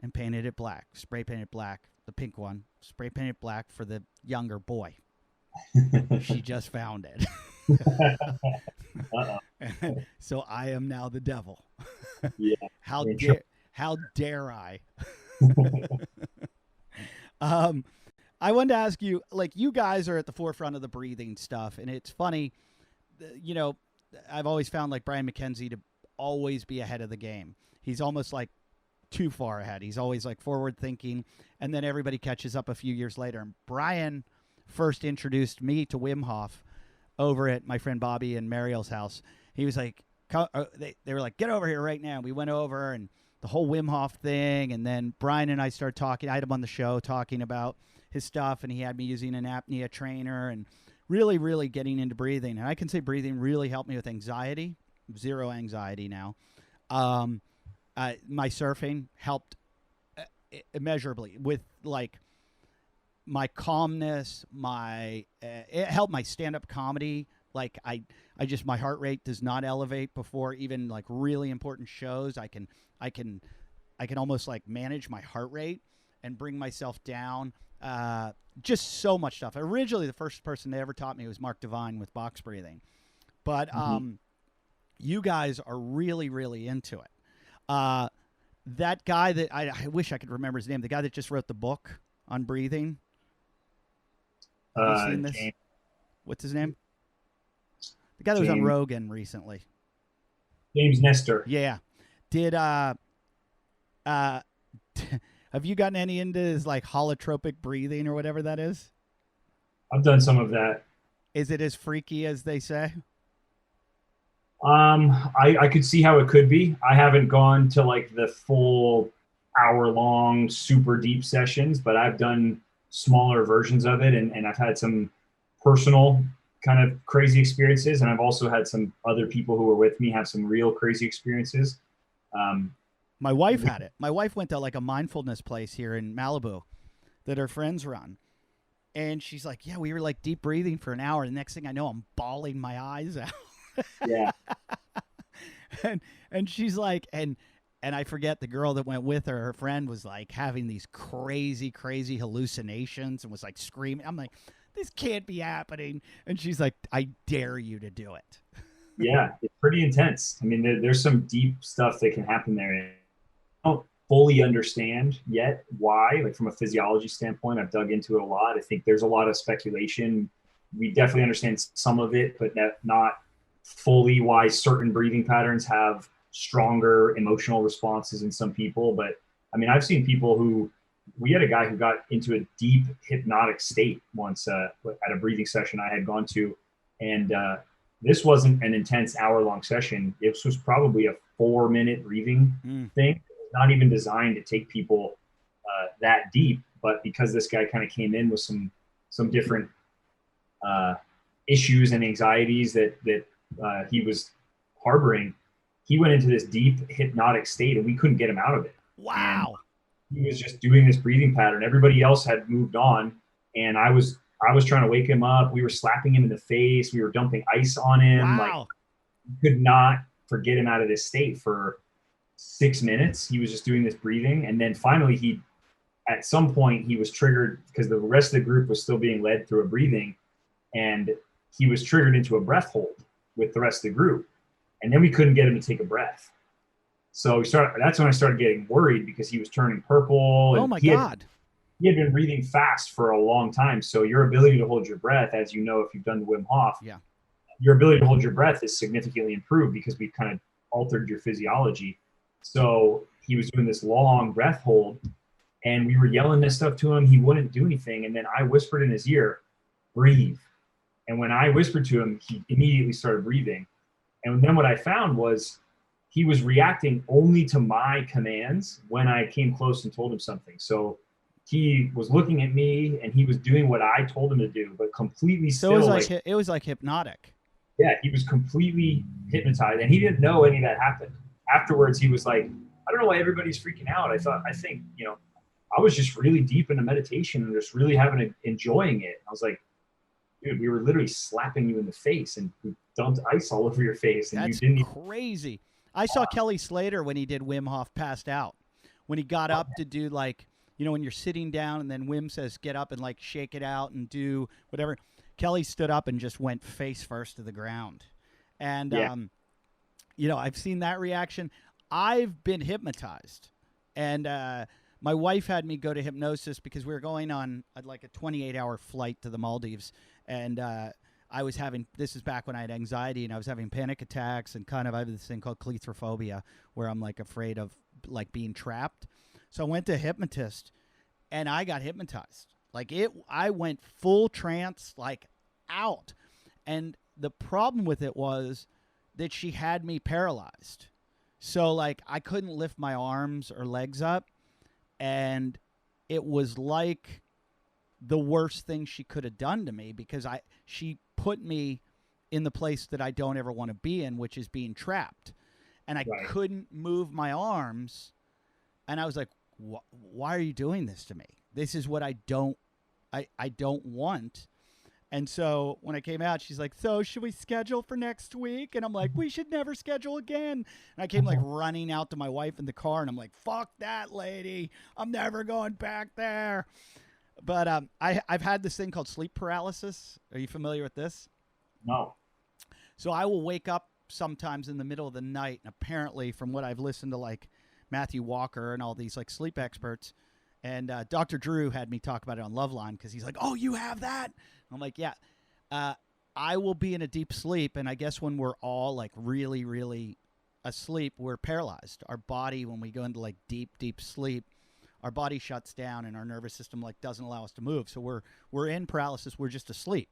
and painted it black, spray painted black. The pink one, spray painted black for the younger boy. She just found it. So I am now the devil. Yeah. How dare I? I wanted to ask you, like, you guys are at the forefront of the breathing stuff, and it's funny, you know, I've always found like Brian McKenzie to always be ahead of the game. He's almost like too far ahead. He's always like forward thinking, and then everybody catches up a few years later. And Brian first introduced me to Wim Hof over at my friend Bobby and Mariel's house. He was like, they were like, get over here right now. We went over and the whole Wim Hof thing. And then Brian and I started talking. I had him on the show talking about his stuff, and he had me using an apnea trainer and really, really getting into breathing. And I can say breathing really helped me with anxiety. Zero anxiety now. My surfing helped immeasurably with like my calmness, it helped my stand-up comedy. Like I just, my heart rate does not elevate before even like really important shows. I can almost like manage my heart rate and bring myself down. Just so much stuff. Originally, the first person they ever taught me was Mark Devine with box breathing, but you guys are really, really into it. That guy that I wish I could remember his name, the guy that just wrote the book on breathing. Have you seen this? James. What's his name? The guy that was on Rogan recently. James Nestler. Yeah. Did have you gotten any into his like holotropic breathing or whatever that is? I've done some of that. Is it as freaky as they say? I could see how it could be. I haven't gone to like the full hour-long, super deep sessions, but I've done smaller versions of it, and I've had some personal kind of crazy experiences, and I've also had some other people who were with me have some real crazy experiences. My wife had it. My wife went to like a mindfulness place here in Malibu that her friends run. And she's like, yeah, we were like deep breathing for an hour. The next thing I know, I'm bawling my eyes out. Yeah. and she's like, and I forget the girl that went with her, her friend was like having these crazy, crazy hallucinations and was like screaming. I'm like, this can't be happening. And she's like, I dare you to do it. Yeah, it's pretty intense. I mean, there's some deep stuff that can happen there. I don't fully understand yet why, like from a physiology standpoint. I've dug into it a lot. I think there's a lot of speculation. We definitely understand some of it, but not fully why certain breathing patterns have stronger emotional responses in some people. But I mean, I've seen people we had a guy who got into a deep hypnotic state once at a breathing session I had gone to. And this wasn't an intense hour-long session. This was probably a 4-minute breathing thing. Not even designed to take people that deep, but because this guy kind of came in with some different issues and anxieties that he was harboring, he went into this deep hypnotic state, and we couldn't get him out of it. Wow. And he was just doing this breathing pattern. Everybody else had moved on, and I was trying to wake him up. We were slapping him in the face. We were dumping ice on him. Wow. Like, could not forget him out of this state for 6 minutes. He was just doing this breathing. And then finally at some point he was triggered because the rest of the group was still being led through a breathing, and he was triggered into a breath hold with the rest of the group. And then we couldn't get him to take a breath. So that's when I started getting worried because he was turning purple. Oh my God. He had been breathing fast for a long time. So your ability to hold your breath, as you know, if you've done the Wim Hof, your ability to hold your breath is significantly improved because we kind of altered your physiology. So he was doing this long breath hold, and we were yelling this stuff to him. He wouldn't do anything. And then I whispered in his ear, breathe. And when I whispered to him, he immediately started breathing. And then what I found was he was reacting only to my commands when I came close and told him something. So he was looking at me and he was doing what I told him to do, but completely still. So it was like hypnotic. Yeah, he was completely hypnotized, and he didn't know any of that happened. Afterwards, he was like, I don't know why everybody's freaking out. I think, I was just really deep into meditation and just really enjoying it. And I was like, dude, we were literally slapping you in the face and we dumped ice all over your face. And that's you didn't crazy. I saw Kelly Slater when he did Wim Hof passed out. When he got up to do like, when you're sitting down and then Wim says, get up and like shake it out and do whatever. Kelly stood up and just went face first to the ground. And, I've seen that reaction. I've been hypnotized. And my wife had me go to hypnosis because we were going on like a 28-hour flight to the Maldives. And I was this is back when I had anxiety and I was having panic attacks and I have this thing called Clitorphobia where I'm like afraid of like being trapped. So I went to a hypnotist and I got hypnotized. I went full trance, like out. And the problem with it was that she had me paralyzed. So like I couldn't lift my arms or legs up. And it was like the worst thing she could have done to me because she put me in the place that I don't ever want to be in, which is being trapped. And I couldn't move my arms. And I was like, why are you doing this to me? This is what I don't want. And so when I came out, she's like, so should we schedule for next week? And I'm like, we should never schedule again. And I came like running out to my wife in the car and I'm like, fuck that lady. I'm never going back there. But I've had this thing called sleep paralysis. Are you familiar with this? No. So I will wake up sometimes in the middle of the night. And apparently from what I've listened to like Matthew Walker and all these like sleep experts, and Dr. Drew had me talk about it on Loveline because he's like, oh, you have that? I'm like, yeah. I will be in a deep sleep, and I guess when we're all like really, really asleep, we're paralyzed. Our body, when we go into like deep, deep sleep, our body shuts down and our nervous system like doesn't allow us to move. So we're in paralysis. We're just asleep.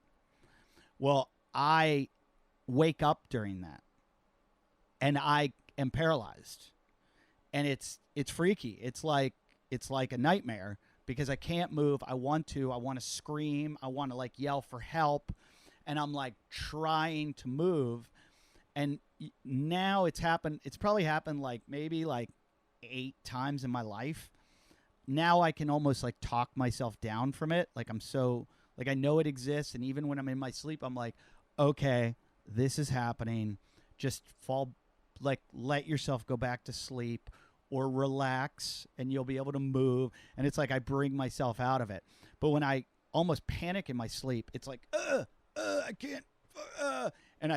Well, I wake up during that, and I am paralyzed. and it's freaky. It's like a nightmare because I can't move. I want to scream. I want to like yell for help, and I'm like trying to move. And now it's happened. It's probably happened like maybe like 8 times in my life. Now I can almost like talk myself down from it. Like I'm so like I know it exists, and even when I'm in my sleep, I'm like, okay, this is happening. Just let yourself go back to sleep or relax, and you'll be able to move. And it's like I bring myself out of it. But when I almost panic in my sleep, it's like, I can't. And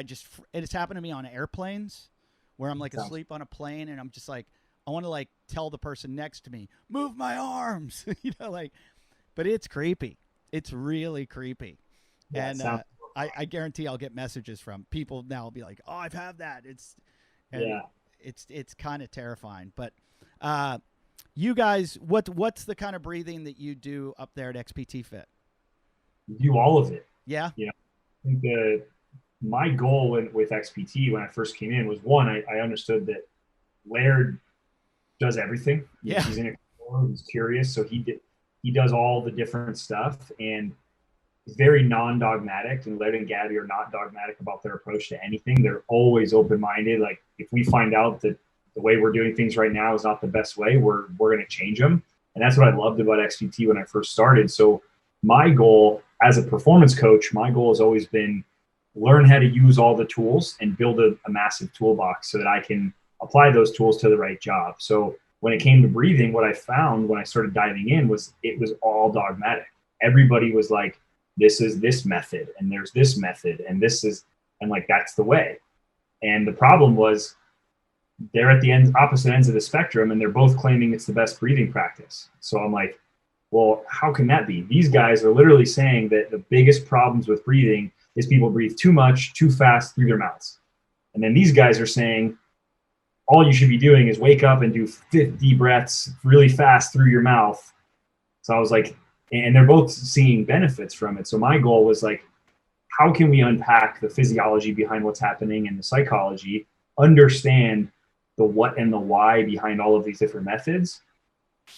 it's happened to me on airplanes where I'm like asleep on a plane, and I'm just like, I want to like tell the person next to me, move my arms, like, but it's creepy. It's really creepy. Yeah, And I guarantee I'll get messages from people now. I'll be like, oh, I've had that. It's kind of terrifying. But you guys, what's the kind of breathing that you do up there at XPTfit? Do all of it. Yeah. I think my goal with XPT when I first came in was, one, I understood that Laird does everything. Yeah. He's an explorer. He's curious. So he does all the different stuff, and he's very non-dogmatic, and Laird and Gabby are not dogmatic about their approach to anything. They're always open-minded. Like if we find out that the way we're doing things right now is not the best way, we're going to change them. And that's what I loved about XPT when I first started. So my goal as a performance coach, my goal has always been learn how to use all the tools and build a massive toolbox so that I can apply those tools to the right job. So when it came to breathing, what I found when I started diving in was it was all dogmatic. Everybody was like, this is this method, and there's this method, and this is, and like, that's the way. And the problem was they're at the opposite ends of the spectrum, and they're both claiming it's the best breathing practice. So I'm like, well, how can that be? These guys are literally saying that the biggest problems with breathing is people breathe too much, too fast through their mouths. And then these guys are saying, all you should be doing is wake up and do 50 breaths really fast through your mouth. So I was like, and they're both seeing benefits from it. So my goal was like, how can we unpack the physiology behind what's happening and the psychology, understand the what and the why behind all of these different methods,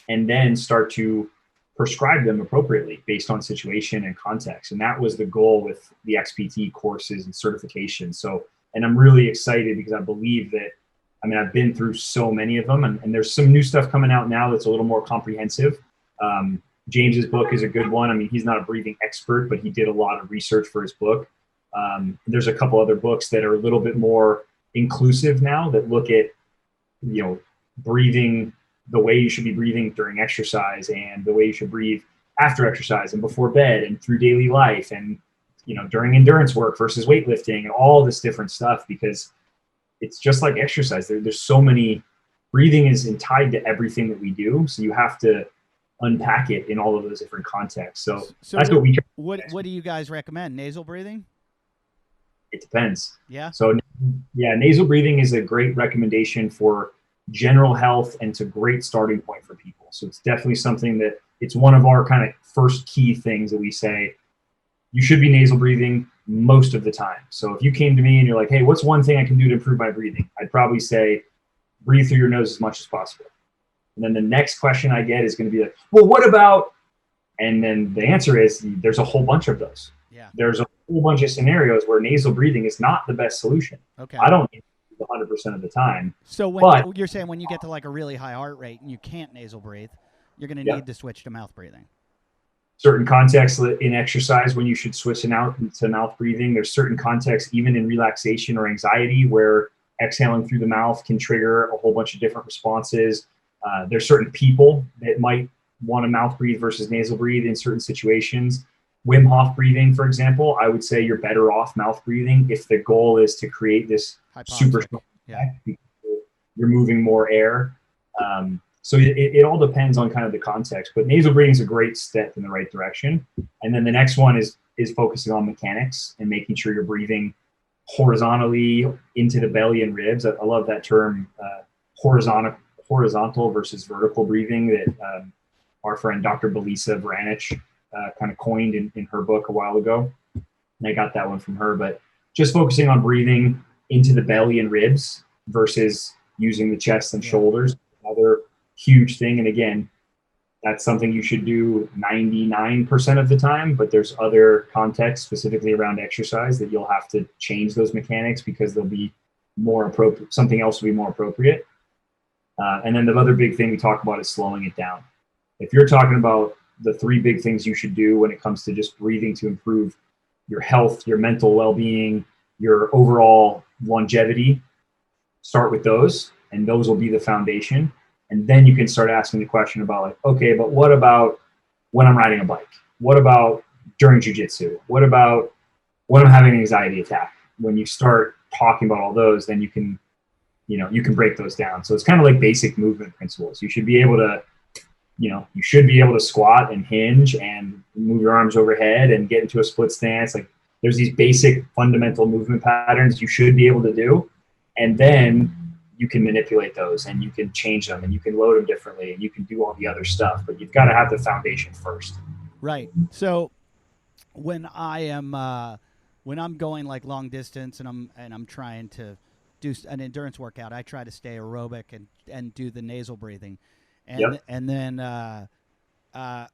and then start to prescribe them appropriately based on situation and context. And that was the goal with the XPT courses and certifications. So, and I'm really excited because I believe that, I've been through so many of them, and there's some new stuff coming out now that's a little more comprehensive. James's book is a good one. He's not a breathing expert, but he did a lot of research for his book. There's a couple other books that are a little bit more inclusive now that look at, breathing, the way you should be breathing during exercise, and the way you should breathe after exercise and before bed and through daily life, and, during endurance work versus weightlifting and all this different stuff, because it's just like exercise. There's so many, breathing is tied to everything that we do. So you have to unpack it in all of those different contexts. So that's what we try. What do you guys recommend? Nasal breathing? It depends. Yeah. So yeah, nasal breathing is a great recommendation for general health, and it's a great starting point for people. So it's definitely something that it's one of our kind of first key things that we say, you should be nasal breathing most of the time. So if you came to me and you're like, hey, what's one thing I can do to improve my breathing? I'd probably say, breathe through your nose as much as possible. And then the next question I get is going to be like, well, what about, and then the answer is there's a whole bunch of those. Yeah. There's a whole bunch of scenarios where nasal breathing is not the best solution. Okay. I don't need it 100% of the time. So you're saying when you get to like a really high heart rate and you can't nasal breathe, you're going to need to switch to mouth breathing. Certain contexts in exercise when you should switch to mouth breathing. There's certain contexts even in relaxation or anxiety where exhaling through the mouth can trigger a whole bunch of different responses. There's certain people that might want to mouth breathe versus nasal breathe in certain situations. Wim Hof breathing, for example, I would say you're better off mouth breathing if the goal is to create this super strong effect because you're moving more air. So it all depends on kind of the context, but nasal breathing is a great step in the right direction. And then the next one is focusing on mechanics and making sure you're breathing horizontally into the belly and ribs. I love that term, horizontal versus vertical breathing that our friend Dr. Belisa Vranich kind of coined in her book a while ago. And I got that one from her, but just focusing on breathing into the belly and ribs versus using the chest and shoulders. another huge thing. And again, that's something you should do 99% of the time, but there's other contexts specifically around exercise that you'll have to change those mechanics because they'll be more appropriate. Something else will be more appropriate. And then the other big thing we talk about is slowing it down. If you're talking about the 3 big things you should do when it comes to just breathing to improve your health, your mental well-being, your overall longevity, start with those, and those will be the foundation. And then you can start asking the question about like, okay, but what about when I'm riding a bike? What about during jujitsu? What about when I'm having an anxiety attack? When you start talking about all those, then you can break those down. So it's kind of like basic movement principles. You should be able to squat and hinge and move your arms overhead and get into a split stance. Like there's these basic fundamental movement patterns you should be able to do. And then you can manipulate those and you can change them and you can load them differently and you can do all the other stuff, but you've got to have the foundation first. Right. So when I'm going like long distance and I'm trying to do an endurance workout, I try to stay aerobic and do the nasal breathing. And then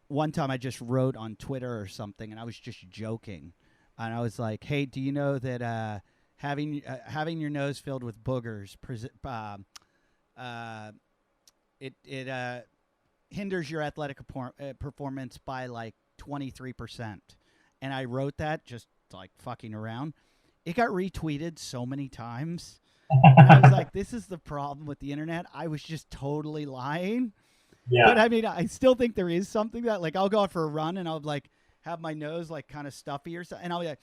one time I just wrote on Twitter or something, and I was just joking, and I was like, "Hey, do you know that having your nose filled with boogers it hinders your athletic performance by like 23%?" And I wrote that just like fucking around. It got retweeted so many times. And I was like, this is the problem with the internet. I was just totally lying. Yeah. But I mean, I still think there is something that, like, I'll go out for a run and I'll like have my nose like kind of stuffy or something, and I'll be like,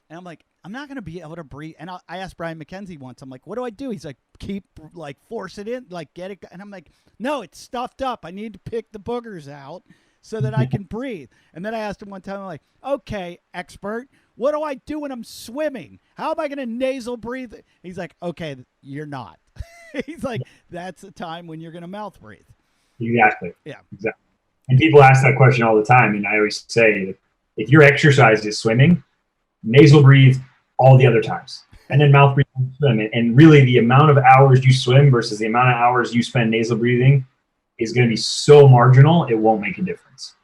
and I'm like, I'm not gonna be able to breathe. And I asked Brian McKenzie once, I'm like, what do I do? He's like, keep like force it in, like get it. And I'm like, no, it's stuffed up. I need to pick the boogers out so that I can breathe. And then I asked him one time, I'm like, okay, expert, what do I do when I'm swimming? How am I going to nasal breathe? He's like, okay, you're not. He's like, that's the time when you're going to mouth breathe. Exactly. Yeah. Exactly. And people ask that question all the time. And I always say, if your exercise is swimming, nasal breathe all the other times. And then mouth breathe when you swim. And really the amount of hours you swim versus the amount of hours you spend nasal breathing is going to be so marginal, it won't make a difference.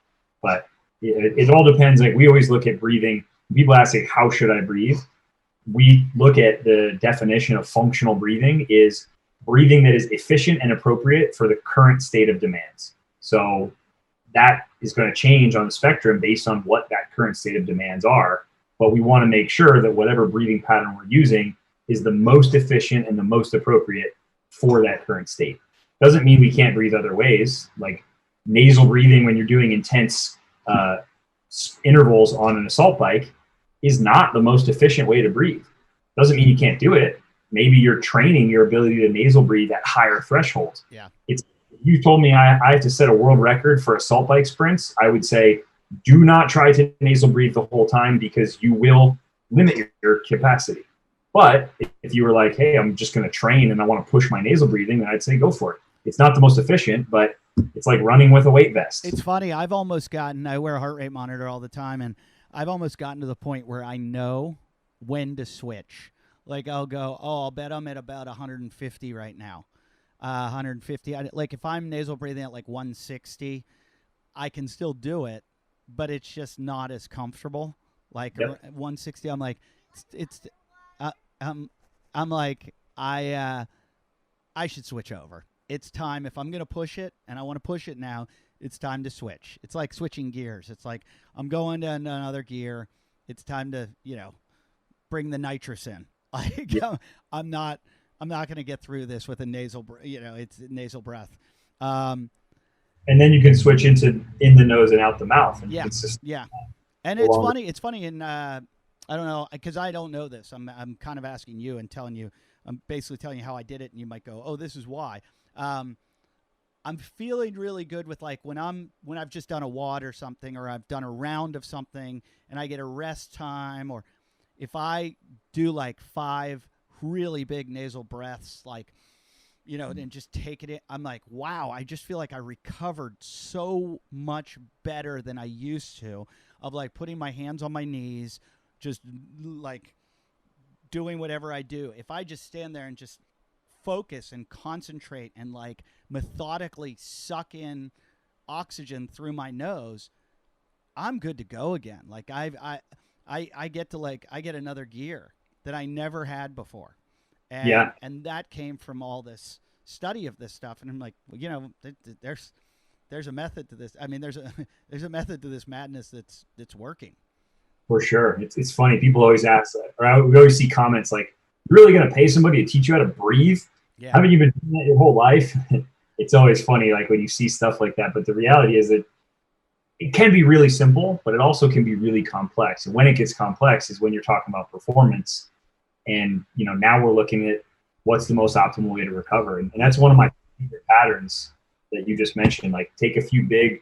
But it all depends. Like we always look at breathing. People ask, like, how should I breathe? We look at the definition of functional breathing is breathing that is efficient and appropriate for the current state of demands. So that is going to change on the spectrum based on what that current state of demands are. But we want to make sure that whatever breathing pattern we're using is the most efficient and the most appropriate for that current state. Doesn't mean we can't breathe other ways. Like nasal breathing when you're doing intense intervals on an assault bike is not the most efficient way to breathe. Doesn't mean you can't do it. Maybe you're training your ability to nasal breathe at higher thresholds. Yeah. If you told me I have to set a world record for assault bike sprints, I would say do not try to nasal breathe the whole time because you will limit your capacity. But if you were like, hey, I'm just going to train and I want to push my nasal breathing, then I'd say go for it. It's not the most efficient, but it's like running with a weight vest. It's funny. I wear a heart rate monitor all the time, and I've almost gotten to the point where I know when to switch. Like I'll go, I'll bet I'm at about 150 right now. 150. Like if I'm nasal breathing at like 160, I can still do it, but it's just not as comfortable. Like 160, I'm like, I'm like, I should switch over. It's time. If I'm going to push it and I want to push it now, it's time to switch. It's like switching gears. It's like I'm going to another gear. It's time to, bring the nitrous in. Like I'm not going to get through this with a nasal, it's nasal breath. And then you can switch into in the nose and out the mouth. And yeah. It's just, yeah. And it's funny. It's funny. And I don't know, because I don't know this. I'm kind of asking you and telling you. I'm basically telling you how I did it, and you might go, "Oh, this is why." I'm feeling really good with like when I've just done a WOD or something, or I've done a round of something, and I get a rest time, or if I do like 5 really big nasal breaths, like and just take it in, I'm like, wow, I just feel like I recovered so much better than I used to. Of like putting my hands on my knees, just like doing whatever I do. If I just stand there and just focus and concentrate and like methodically suck in oxygen through my nose, I'm good to go again. Like I get to I get another gear that I never had before. And that came from all this study of this stuff. And I'm like, well, you know, there's a method to this. I mean, there's a method to this madness that's working. For sure. It's funny. People always ask, we always see comments like, "You're really going to pay somebody to teach you how to breathe? Yeah. Haven't you been doing that your whole life?" It's always funny, like when you see stuff like that. But the reality is that it can be really simple, but it also can be really complex. And when it gets complex is when you're talking about performance. And, you know, now we're looking at what's the most optimal way to recover. And that's one of my favorite patterns that you just mentioned. Like, take a few big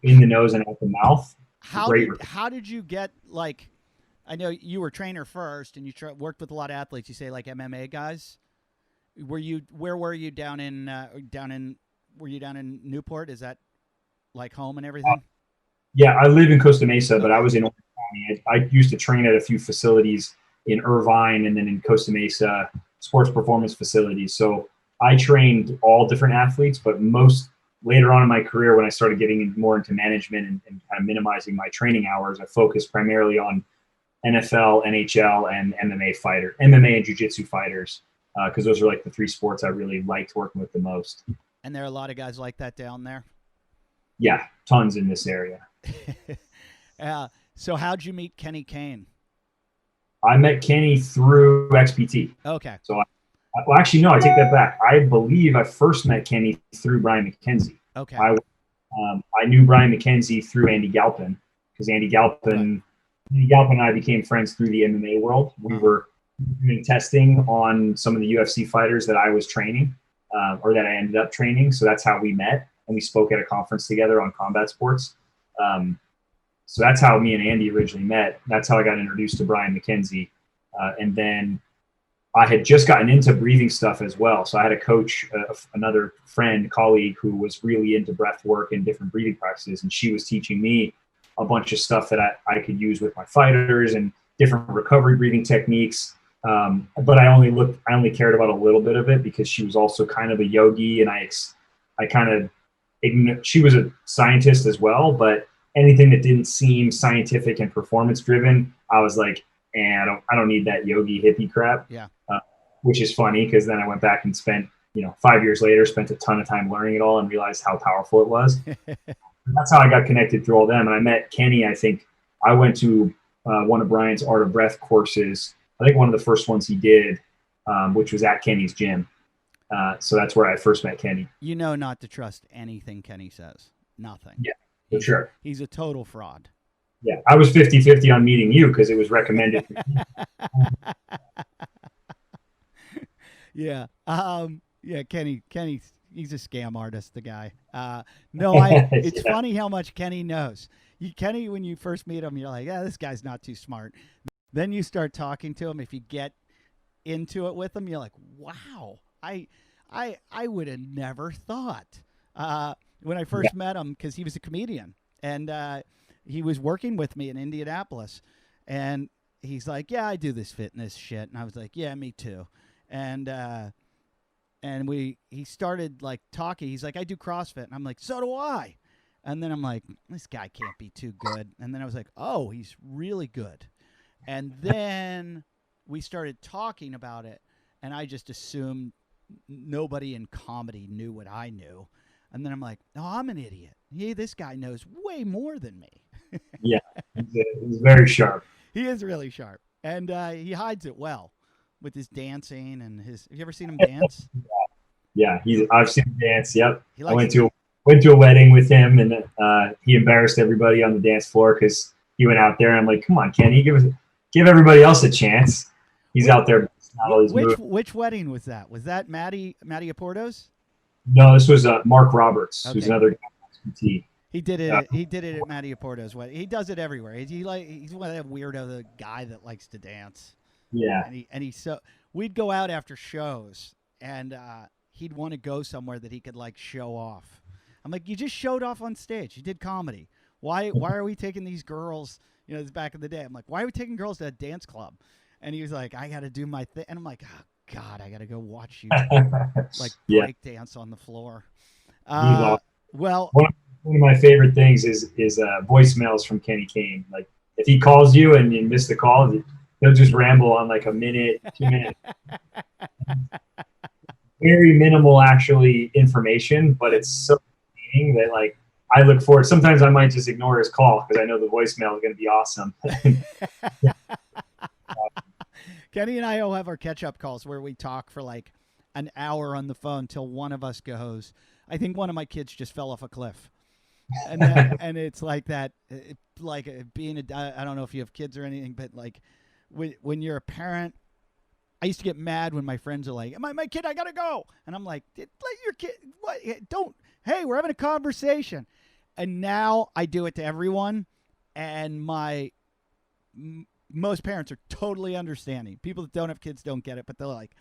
in the nose and out the mouth. How did you get, like, I know you were trainer first and you worked with a lot of athletes, you say like MMA guys. Where were you down in Newport? Is that like home and everything? Yeah, I live in Costa Mesa, but I was in Orange County. I used to train at a few facilities in Irvine and then in Costa Mesa, sports performance facilities. So I trained all different athletes, but later on in my career, when I started getting more into management and kind of minimizing my training hours, I focused primarily on NFL, NHL, and MMA and jiu-jitsu fighters, because those are like the three sports I really liked working with the most. And there are a lot of guys like that down there? Yeah, tons in this area. So how'd you meet Kenny Kane? I met Kenny through XPT. Okay. So well, actually, no, I take that back. I believe I first met Kenny through Brian McKenzie. Okay. I knew Brian McKenzie through Andy Galpin, because Andy Galpin and I became friends through the MMA world. We were doing testing on some of the UFC fighters that I was training, or that I ended up training. So that's how we met, and we spoke at a conference together on combat sports. So that's how me and Andy originally met. That's how I got introduced to Brian McKenzie. And then I had just gotten into breathing stuff as well. So I had a coach, another friend, colleague, who was really into breath work and different breathing practices. And she was teaching me a bunch of stuff that I could use with my fighters and different recovery breathing techniques. But I only cared about a little bit of it because she was also kind of a yogi, and I she was a scientist as well, but anything that didn't seem scientific and performance driven, I was like, I don't need that yogi hippie crap. Yeah. Which is funny because then I went back and spent 5 years later, spent a ton of time learning it all and realized how powerful it was. That's how I got connected through all them. And I met Kenny. I think I went to one of Brian's Art of Breath courses. I think one of the first ones he did, which was at Kenny's gym. So that's where I first met Kenny. You know not to trust anything Kenny says. Nothing. Yeah, for sure. He's a total fraud. Yeah, I was 50-50 on meeting you because it was recommended. Yeah. Yeah, Kenny, he's a scam artist, the guy. It's funny how much Kenny knows. Kenny, when you first meet him, you're like, yeah, this guy's not too smart. Then you start talking to him. If you get into it with him, you're like, wow, I would have never thought. When I first met him, because he was a comedian, and he was working with me in Indianapolis, and he's like, yeah, I do this fitness shit. And I was like, yeah, me too. And he started like talking. He's like, I do CrossFit. And I'm like, so do I. And then I'm like, this guy can't be too good. And then I was like, oh, he's really good. And then we started talking about it, and I just assumed nobody in comedy knew what I knew. And then I'm like, oh, I'm an idiot. This guy knows way more than me. Yeah, he's very sharp. He is really sharp. And he hides it well with his dancing and his. Have you ever seen him dance? Yeah, I've seen him dance. Yep. I went to a wedding with him, and he embarrassed everybody on the dance floor because he went out there. And I'm like, come on, Kenny, give everybody else a chance. He's out there. Which wedding was that? Was that Matty Aporto's? No, this was Mark Roberts, who's another guy at XPT. He did it. He did it at Matty Aporto's wedding. He does it everywhere. He's one of that weirdo, the guy that likes to dance. Yeah. We'd go out after shows, and he'd want to go somewhere that he could like show off. I'm like, you just showed off on stage. You did comedy. Why are we taking these girls? It's back in the day. I'm like, why are we taking girls to a dance club? And he was like, I got to do my thing. And I'm like, oh, God, I got to go watch you like Yeah, break dance on the floor. he's awesome. Well, One of my favorite things is voicemails from Kenny Kane. Like if he calls you and you miss the call, he'll just ramble on like a minute, 2 minutes. Very minimal actually information, but it's so entertaining that like I look forward. Sometimes I might just ignore his call because I know the voicemail is going to be awesome. Kenny and I will have our catch-up calls where we talk for like an hour on the phone till one of us goes, I think one of my kids just fell off a cliff. And it's like that, being I don't know if you have kids or anything, but like when you're a parent, I used to get mad when my friends are like, my kid, I got to go. And I'm like, let your kid, what? Don't, hey, we're having a conversation. And now I do it to everyone. And most parents are totally understanding. People that don't have kids don't get it, but they're like,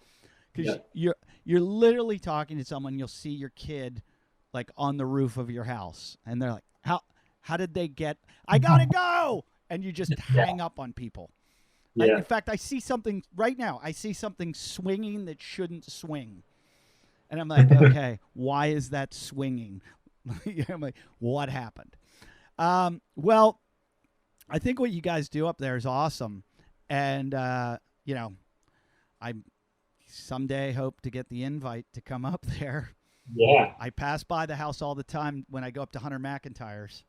because you're literally talking to someone, you'll see your kid like on the roof of your house. And they're like, how did they get, I got to go. And you just hang up on people. Yeah. In fact, I see something right now. I see something swinging that shouldn't swing. And I'm like, okay, why is that swinging? I'm like, what happened? Well, I think what you guys do up there is awesome. And, I someday hope to get the invite to come up there. Yeah. I pass by the house all the time when I go up to Hunter McIntyre's.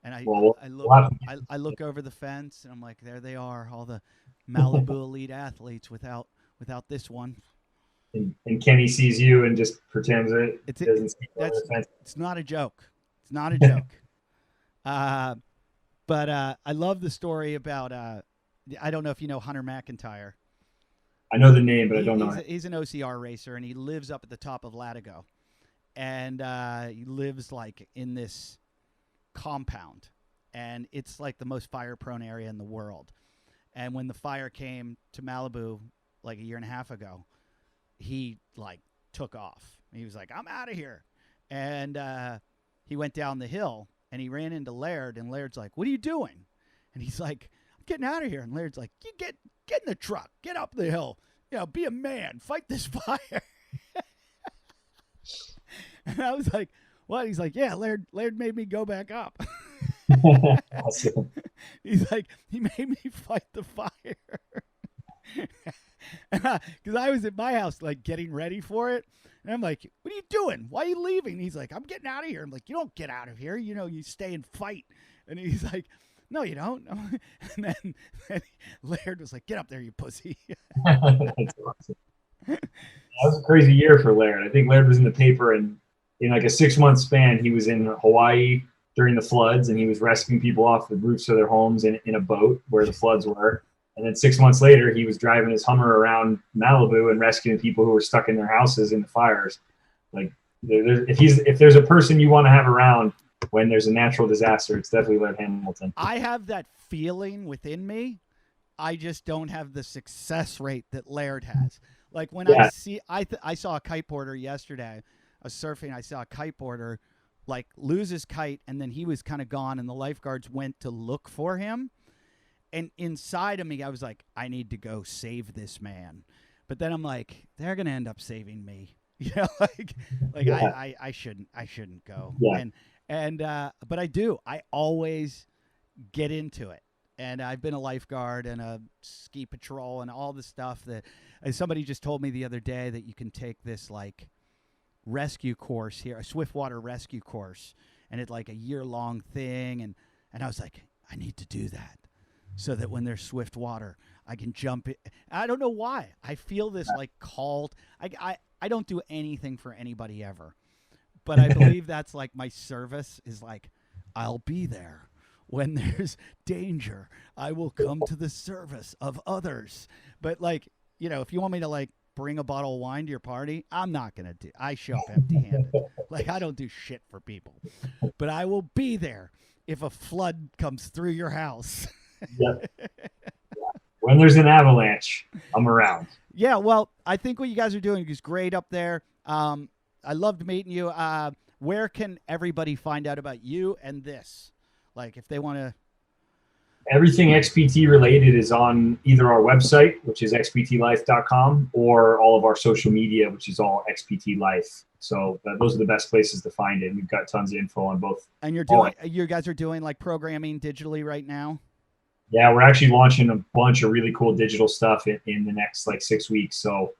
And I look over the fence, and I'm like, there they are, all the Malibu elite athletes without this one. And Kenny sees you and just pretends it doesn't see the fence. It's not a joke. It's not a joke. But I love the story about, I don't know if you know Hunter McIntyre. I know the name, but I don't know it. He's an OCR racer, and he lives up at the top of Latigo. And he lives like in this compound, and it's like the most fire-prone area in the world. And when the fire came to Malibu like a year and a half ago, he like took off. He was like, I'm out of here. And he went down the hill, and he ran into Laird, and Laird's like, what are you doing? And he's like, I'm getting out of here. And Laird's like, you get in the truck, get up the hill, be a man, fight this fire. And I was like, what? He's like, yeah, Laird made me go back up. Awesome. He's like, he made me fight the fire. Because I was at my house, like, getting ready for it. And I'm like, what are you doing? Why are you leaving? He's like, I'm getting out of here. I'm like, you don't get out of here. You stay and fight. And he's like, no, you don't. And then Laird was like, get up there, you pussy. That's awesome. That was a crazy year for Laird. I think Laird was in the paper, and in like a 6-month span, he was in Hawaii during the floods, and he was rescuing people off the roofs of their homes in a boat where the floods were. And then 6 months later, he was driving his Hummer around Malibu and rescuing people who were stuck in their houses in the fires. Like, if there's a person you want to have around when there's a natural disaster, it's definitely Laird Hamilton. I have that feeling within me. I just don't have the success rate that Laird has. Like when I saw a kiteboarder yesterday. I was surfing. I saw a kiteboarder like lose his kite, and then he was kind of gone, and the lifeguards went to look for him. And inside of me, I was like, I need to go save this man. But then I'm like, they're gonna end up saving me. I shouldn't go. Yeah. But I do. I always get into it. And I've been a lifeguard and a ski patrol and all the stuff that, and somebody just told me the other day that you can take this like rescue course here, a swiftwater rescue course, and it's like a year-long thing. And I was like, I need to do that so that when there's swift water, I can jump in. I don't know why. I feel this like called. I don't do anything for anybody ever. But I believe that's like my service is like, I'll be there. When there's danger, I will come to the service of others. But like, if you want me to like bring a bottle of wine to your party, I'm not going to do. I show up empty-handed. Like I don't do shit for people. But I will be there if a flood comes through your house. Yep. When there's an avalanche, I'm around. Yeah, well, I think what you guys are doing is great up there. I loved meeting you. Where can everybody find out about you and this? Like if they want to. Everything XPT related is on either our website, which is xptlife.com, or all of our social media, which is all XPT Life. So those are the best places to find it. We've got tons of info on both. And you guys are doing like programming digitally right now? Yeah, we're actually launching a bunch of really cool digital stuff in the next like 6 weeks. So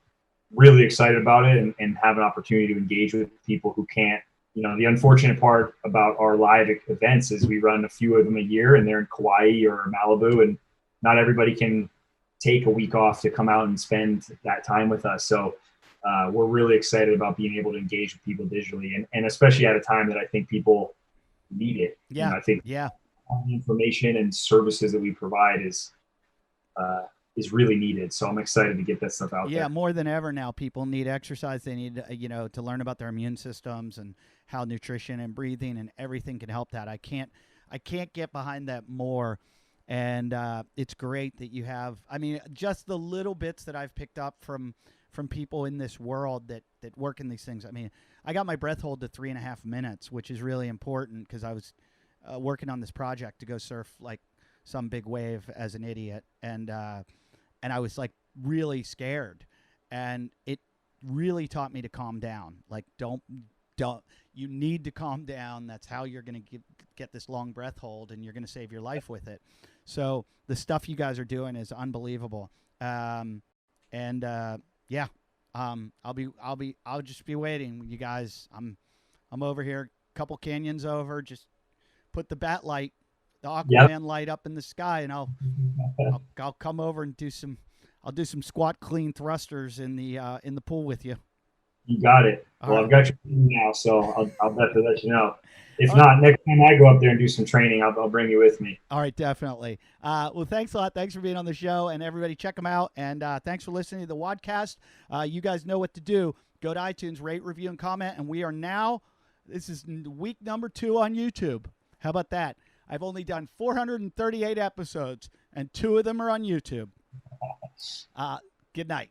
really excited about it, and have an opportunity to engage with people who can't. The unfortunate part about our live events is we run a few of them a year, and they're in Kauai or Malibu, and not everybody can take a week off to come out and spend that time with us. So we're really excited about being able to engage with people digitally, and especially at a time that I think people need it. Yeah. I think all the information and services that we provide is really needed. So I'm excited to get that stuff out there. Yeah, more than ever now, people need exercise. They need, to learn about their immune systems and how nutrition and breathing and everything can help that. I can't get behind that more. And it's great that you have, just the little bits that I've picked up from people in this world that work in these things. I got my breath hold to 3.5 minutes, which is really important because I was working on this project to go surf like some big wave as an idiot. And I was like really scared, and it really taught me to calm down. Like, don't, you need to calm down. That's how you're going to get this long breath hold, and you're going to save your life with it. So the stuff you guys are doing is unbelievable. I'll just be waiting, you guys. I'm over here, a couple canyons over, just put the bat light, the Aquaman light up in the sky, and I'll come over and do some squat clean thrusters in the pool with you. You got it. All well, right. I've got you now, so I'll definitely let you know. If not, next time I go up there and do some training, I'll bring you with me. All right, definitely. Well, thanks a lot. Thanks for being on the show, and everybody check them out. And thanks for listening to the WODcast. You guys know what to do. Go to iTunes, rate, review, and comment. And we are now, this is week number 2 on YouTube. How about that? I've only done 438 episodes, and 2 of them are on YouTube. Good night.